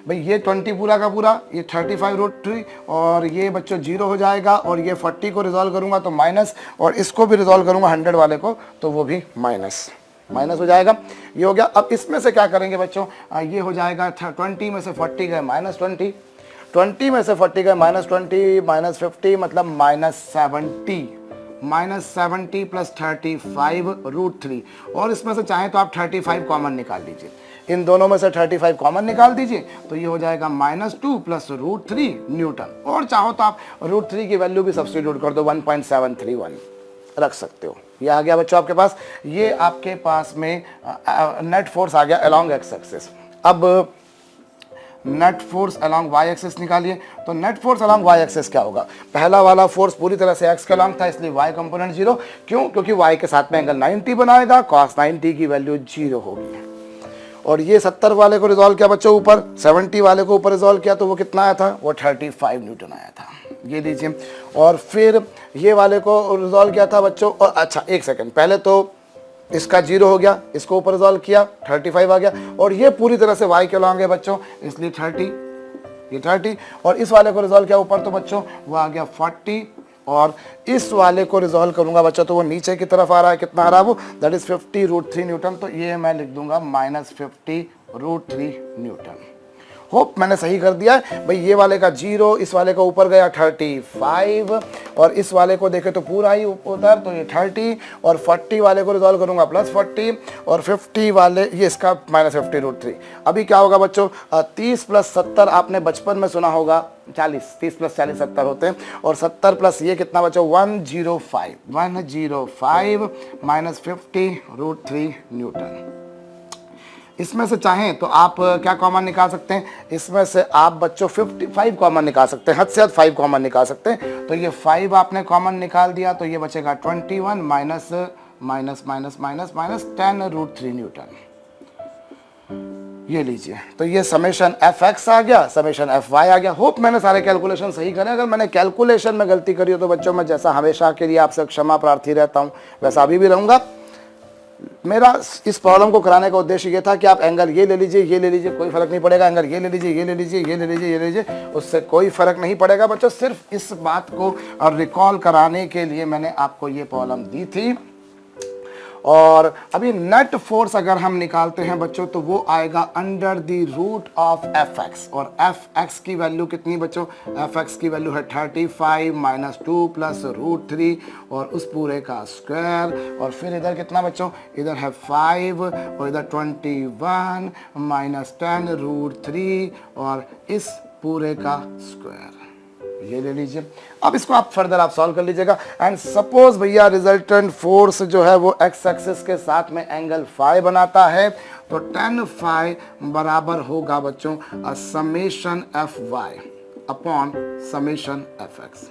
भाई, ये 20 पूरा का पूरा, ये 35√3, और ये बच्चों 0 हो जाएगा, और ये 40 को रिजॉल्व करूंगा तो माइनस, और इसको भी रिजॉल्व करूंगा 100 वाले को तो वो भी माइनस हो जाएगा। ये हो गया। अब इसमें से क्या करेंगे बच्चों, ये हो जाएगा 20 में से 40 गए -20, 20 में से 40 गए -20, -50 मतलब -70 + 35√3, और इसमें से चाहे तो आप 35 कॉमन निकाल लीजिए, इन दोनों में से 35 कॉमन निकाल दीजिए तो ये हो जाएगा -2 + √3 न्यूटन, और चाहो तो आप √3 की वैल्यू भी सब्स्टिट्यूट कर दो, 1.731 रख सकते हो। ये आ गया बच्चों आपके पास, ये आपके पास में नेट फोर्स आ गया अलोंग एक्स एक्सिस। अब net force along Y axis निकालिए, तो net force along Y axis क्या होगा, पहला वाला फोर्स पूरी तरह से एक्स के अलोंग था, इसलिए वाई कंपोनेंट 0, क्यों, क्योंकि वाई के साथ में एंगल 90 बनाएगा, cos 90 की वैल्यू 0 होगी। और ये 70 वाले को रिजॉल्व किया बच्चों ऊपर, 70 वाले को ऊपर रिजॉल्व किया तो वो कितना आया था, वो 35 न्यूटन आया था, ये लीजिए। और फिर ये वाले को रिजॉल्व किया था बच्चों, और अच्छा एक सेकंड, पहले तो इसका 0 हो गया, इसको ऊपर रिजॉल्व किया 35 आ गया, और ये पूरी तरह से y के अलॉन्ग है बच्चों, इसलिए 30, ये 30, और इस वाले को रिजॉल्व किया ऊपर तो बच्चों वो आ गया 40, और इस वाले को रिजॉल्व करूंगा बच्चों तो वो नीचे की तरफ आ रहा है, कितना आ रहा है वो, दैट इज 50√3 न्यूटन, तो ये मैं लिख दूंगा -50√3 न्यूटन। होप मैंने सही कर दिया है भाई। ये वाले का 0, इस वाले का ऊपर गया 35, और इस वाले को देखे तो पूरा ही उधर, तो ये 30, और 40 वाले को रिजॉल्व करूंगा +40, और 50 वाले ये इसका -50√3। अभी क्या होगा बच्चों, 30 + 70 आपने बचपन में सुना होगा, 40, 30 + 40 70 होते हैं, और 70 प्लस ये कितना बच्चों 105 -50√3 न्यूटन। इसमें से चाहें तो आप क्या कॉमन निकाल सकते हैं, इसमें से आप बच्चों 55 कॉमन निकाल सकते हैं, हद से हद 5 कॉमन निकाल सकते हैं, तो ये 5 आपने कॉमन निकाल दिया तो ये बचेगा 21 -10√3 न्यूटन। ये लीजिए, तो ये समेशन एफ एक्स आ गया, समेशन एफ वाई आ गया। होप मैंने सारे कैलकुलेशन सही करे। अगर मैंने कैलकुलेशन में गलती करी हो तो बच्चों मैं जैसा हमेशा के लिए आपसे क्षमा प्रार्थी रहता हूँ, वैसा अभी भी रहूँगा। मेरा इस प्रॉब्लम को कराने का उद्देश्य ये था कि आप एंगल ये ले लीजिए, ये ले लीजिए, कोई फर्क नहीं पड़ेगा। एंगल ये ले लीजिए, ये ले लीजिए, ये ले लीजिए, ये ले लीजिए, उससे कोई फर्क नहीं पड़ेगा बच्चों। सिर्फ इस बात को रिकॉल कराने के लिए मैंने आपको ये प्रॉब्लम दी थी। और अभी नेट फोर्स अगर हम निकालते हैं बच्चों तो वो आएगा under the root of F X. और एफ एक्स की वैल्यू कितनी बच्चों? एफ एक्स की वैल्यू है 35 माइनस 2 प्लस √3 और उस पूरे का स्क्वायर। और फिर इधर कितना बच्चों? इधर है 5 और इधर 21 माइनस 10 √3 और इस पूरे का स्क्वायर। ये ले लीजिए। अब इसको आप फर्दर आप सॉल्व कर लीजिएगा। एंड सपोज भैया रिजल्टेंट फोर्स जो है वो एक्स एक्सिस के साथ में एंगल फाई बनाता है, तो tan फाई बराबर होगा बच्चों summation F Y upon summation F X.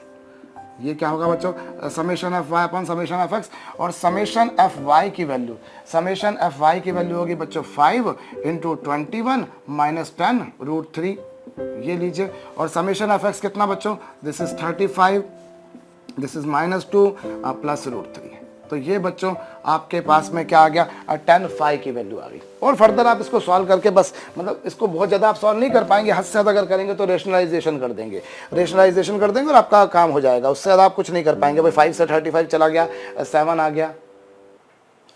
ये क्या होगा बच्चों? Summation F Y upon summation F X. और समेशन एफ वाई की वैल्यू, समेशन एफ वाई की वैल्यू होगी बच्चों 5 इंटू 21 माइनस 10 √3। ये लीजिए। और समेशन एफ एक्स कितना बच्चों? This is 35, this is minus 2 plus √3। तो ये बच्चों आपके पास में क्या आ गया? tan फाई की वैल्यू आ गई। और फर्दर आप इसको सॉल्व करके बस, मतलब इसको बहुत ज़्यादा आप सॉल्व नहीं कर पाएंगे, हद से ज़्यादा अगर करेंगे तो रेशनलाइजेशन कर देंगे, रेशनलाइजेशन कर देंगे और आपका काम हो जाएगा। उससे ज़्यादा आप कुछ नहीं कर पाएंगे। भाई 5 से 35 चला गया, 7 आ गया,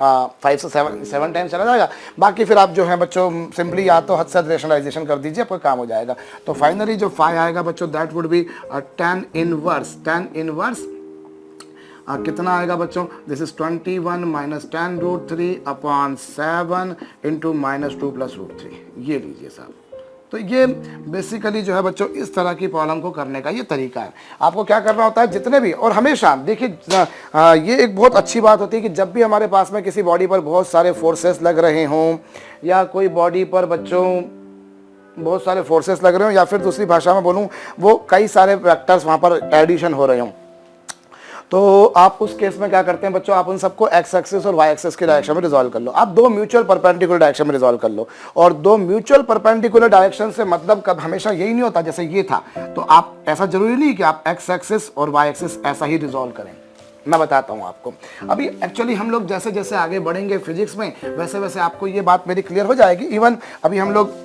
5 से 7 टाइम चला जाएगा। बाकी फिर आप जो है बच्चों सिंपली या तो हद से रेशनलाइजेशन कर दीजिए, आपका काम हो जाएगा। तो फाइनली जो फाई आएगा बच्चों that would B tan inverse कितना आएगा बच्चों? This is 21 minus 10 √3 upon 7 into minus 2 plus √3। ये लीजिए साहब। तो ये बेसिकली जो है बच्चों इस तरह की प्रॉब्लम को करने का ये तरीका है। आपको क्या करना होता है जितने भी, और हमेशा देखिए ये एक बहुत अच्छी बात होती है कि जब भी हमारे पास में किसी बॉडी पर बहुत सारे फोर्सेस लग रहे हों, या कोई बॉडी पर बच्चों बहुत सारे फोर्सेस लग रहे हों, या फिर दूसरी भाषा में बोलूँ वो कई सारे वेक्टर्स वहाँ पर एडिशन हो रहे हों, तो आप उस केस में क्या करते हैं बच्चों? आप उन सबको एक्स एक्सिस और वाई एक्सिस के डायरेक्शन में रिजॉल्व कर लो। आप दो म्यूचुअल परपेंडिकुलर डायरेक्शन में रिजॉल्व कर लो। और दो म्यूचुअल परपेंडिकुलर डायरेक्शन से मतलब कब हमेशा यही नहीं होता जैसे ये था, तो आप ऐसा जरूरी नहीं कि आप एक्स एक्सिस और वाई एक्सिस ऐसा ही रिजॉल्व करें। मैं बताता हूँ आपको। अभी एक्चुअली हम लोग जैसे जैसे आगे बढ़ेंगे फिजिक्स में, वैसे वैसे आपको ये बात मेरी क्लियर हो जाएगी। इवन अभी हम लोग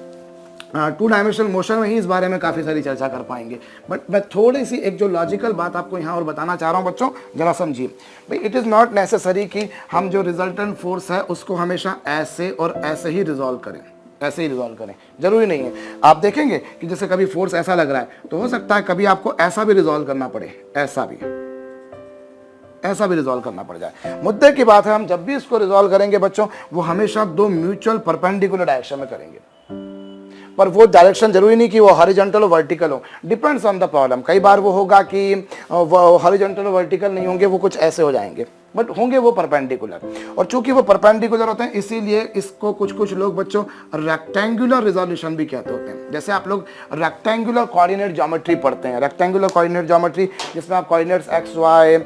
2 डायमेंशनल मोशन में ही इस बारे में काफ़ी सारी चर्चा कर पाएंगे। बट मैं थोड़ी सी एक जो लॉजिकल बात आपको यहाँ और बताना चाह रहा हूँ बच्चों, जरा समझिए भाई। इट इज़ नॉट नेसेसरी कि हम जो रिजल्टेंट फोर्स है उसको हमेशा ऐसे और ऐसे ही रिजॉल्व करें, ऐसे ही रिजॉल्व करें, जरूरी नहीं है। आप देखेंगे कि जैसे कभी फोर्स ऐसा लग रहा है तो हो सकता है कभी आपको ऐसा भी रिजॉल्व करना पड़े, ऐसा भी रिजॉल्व करना पड़ जाए। मुद्दे की बात है, हम जब भी इसको रिजॉल्व करेंगे बच्चों वो हमेशा दो म्यूचुअल परपेंडिकुलर डायरेक्शन में करेंगे। पर वो डायरेक्शन जरूरी नहीं कि वो हॉरिजॉन्टल और वर्टिकल हो, डिपेंड्स ऑन द प्रॉब्लम। कई बार वो होगा कि वो हॉरिजॉन्टल और वर्टिकल नहीं होंगे, वो कुछ ऐसे हो जाएंगे, बट होंगे वो परपेंडिकुलर। और चूंकि वो परपेंडिकुलर होते हैं इसीलिए इसको कुछ लोग बच्चों रेक्टेंगुलर रिजोल्यूशन भी कहते होते हैं। जैसे आप लोग रेक्टेंगुलर कोऑर्डिनेट ज्योमेट्री पढ़ते हैं, रेक्टेंगुलर कोऑर्डिनेट ज्योमेट्री जिसमें आप कोऑर्डिनेट्स एक्स वाई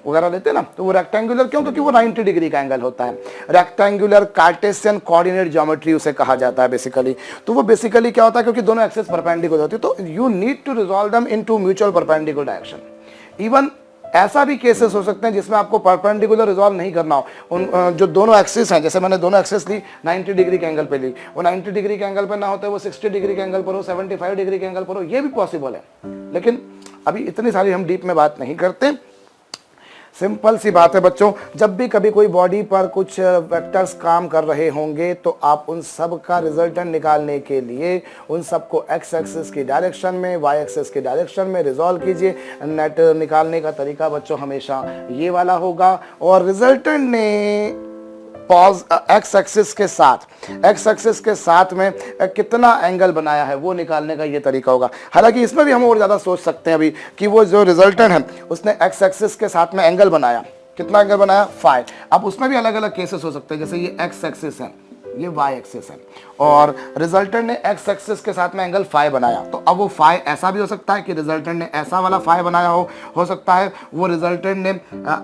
वगैरह लेते हैं ना, तो वो रेक्टेंगुलर क्यों? क्योंकि वो 90 डिग्री का एंगल होता है। रेक्टेंगुलर कार्टेशियन कोऑर्डिनेट ज्योमेट्री उसे कहा जाता है बेसिकली। तो वो बेसिकली क्या होता है, क्योंकि दोनों एक्सिस परपेंडिकुलर होती है, तो you need to resolve them into mutual perpendicular direction. Even ऐसा भी केसेस हो सकते हैं जिसमें आपको परपेंडिकुलर रिजॉल्व नहीं करना हो। उन जो दोनों एक्सिस हैं, जैसे मैंने दोनों एक्सिस ली 90 डिग्री के एंगल पे ली, वो 90 डिग्री के एंगल पे ना होते वो 60 डिग्री के एंगल पर हो, 75 डिग्री के एंगल पर हो, ये भी पॉसिबल है। लेकिन अभी इतनी सारी हम डीप में बात नहीं करते। सिंपल सी बात है बच्चों, जब भी कभी कोई बॉडी पर कुछ वेक्टर्स काम कर रहे होंगे तो आप उन सब का रिजल्टेंट निकालने के लिए उन सबको एक्स एक्सिस की डायरेक्शन में, वाई एक्सिस की डायरेक्शन में रिजॉल्व कीजिए। नेट निकालने का तरीका बच्चों हमेशा ये वाला होगा। और रिजल्टेंट ने एक्स एक्सिस के साथ में कितना एंगल बनाया है वो निकालने का ये तरीका होगा। हालांकि इसमें भी हम और ज़्यादा सोच सकते हैं अभी कि वो जो रिजल्टेंट है उसने एक्स एक्सिस के साथ में एंगल बनाया, कितना एंगल बनाया? 5। अब उसमें भी अलग अलग केसेस हो सकते हैं। जैसे ये एक्स एक्सिस है, ये वाई एक्सिस है, और रिजल्टेंट ने एक्स एक्सिस के साथ में एंगल फाई बनाया, तो अब वो फाई ऐसा भी हो सकता है कि रिजल्टेंट ने ऐसा वाला फाई बनाया हो सकता है वो रिजल्टेंट ने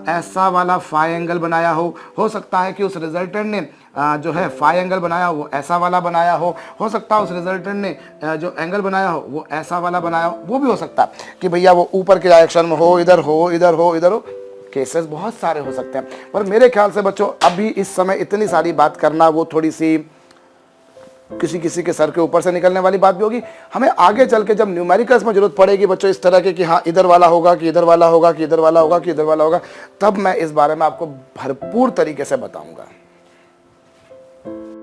ऐसा वाला फाई एंगल बनाया हो सकता है कि उस रिजल्टेंट ने जो है फाई एंगल बनाया वो ऐसा वाला बनाया हो सकता है उस रिजल्टेंट ने जो एंगल बनाया हो वो ऐसा वाला बनाया हो, वो भी हो सकता है कि भैया वो ऊपर के डायरेक्शन में हो, इधर हो, इधर हो, इधर हो। केसेस बहुत सारे हो सकते हैं, पर मेरे ख्याल से बच्चों अभी इस समय इतनी सारी बात करना वो थोड़ी सी किसी किसी के सर के ऊपर से निकलने वाली बात भी होगी। हमें आगे चल के जब न्यूमेरिकल्स में जरूरत पड़ेगी बच्चों इस तरह के कि हाँ इधर वाला होगा कि इधर वाला होगा कि इधर वाला होगा कि इधर वाला होगा, तब मैं इस बारे में आपको भरपूर तरीके से बताऊंगा।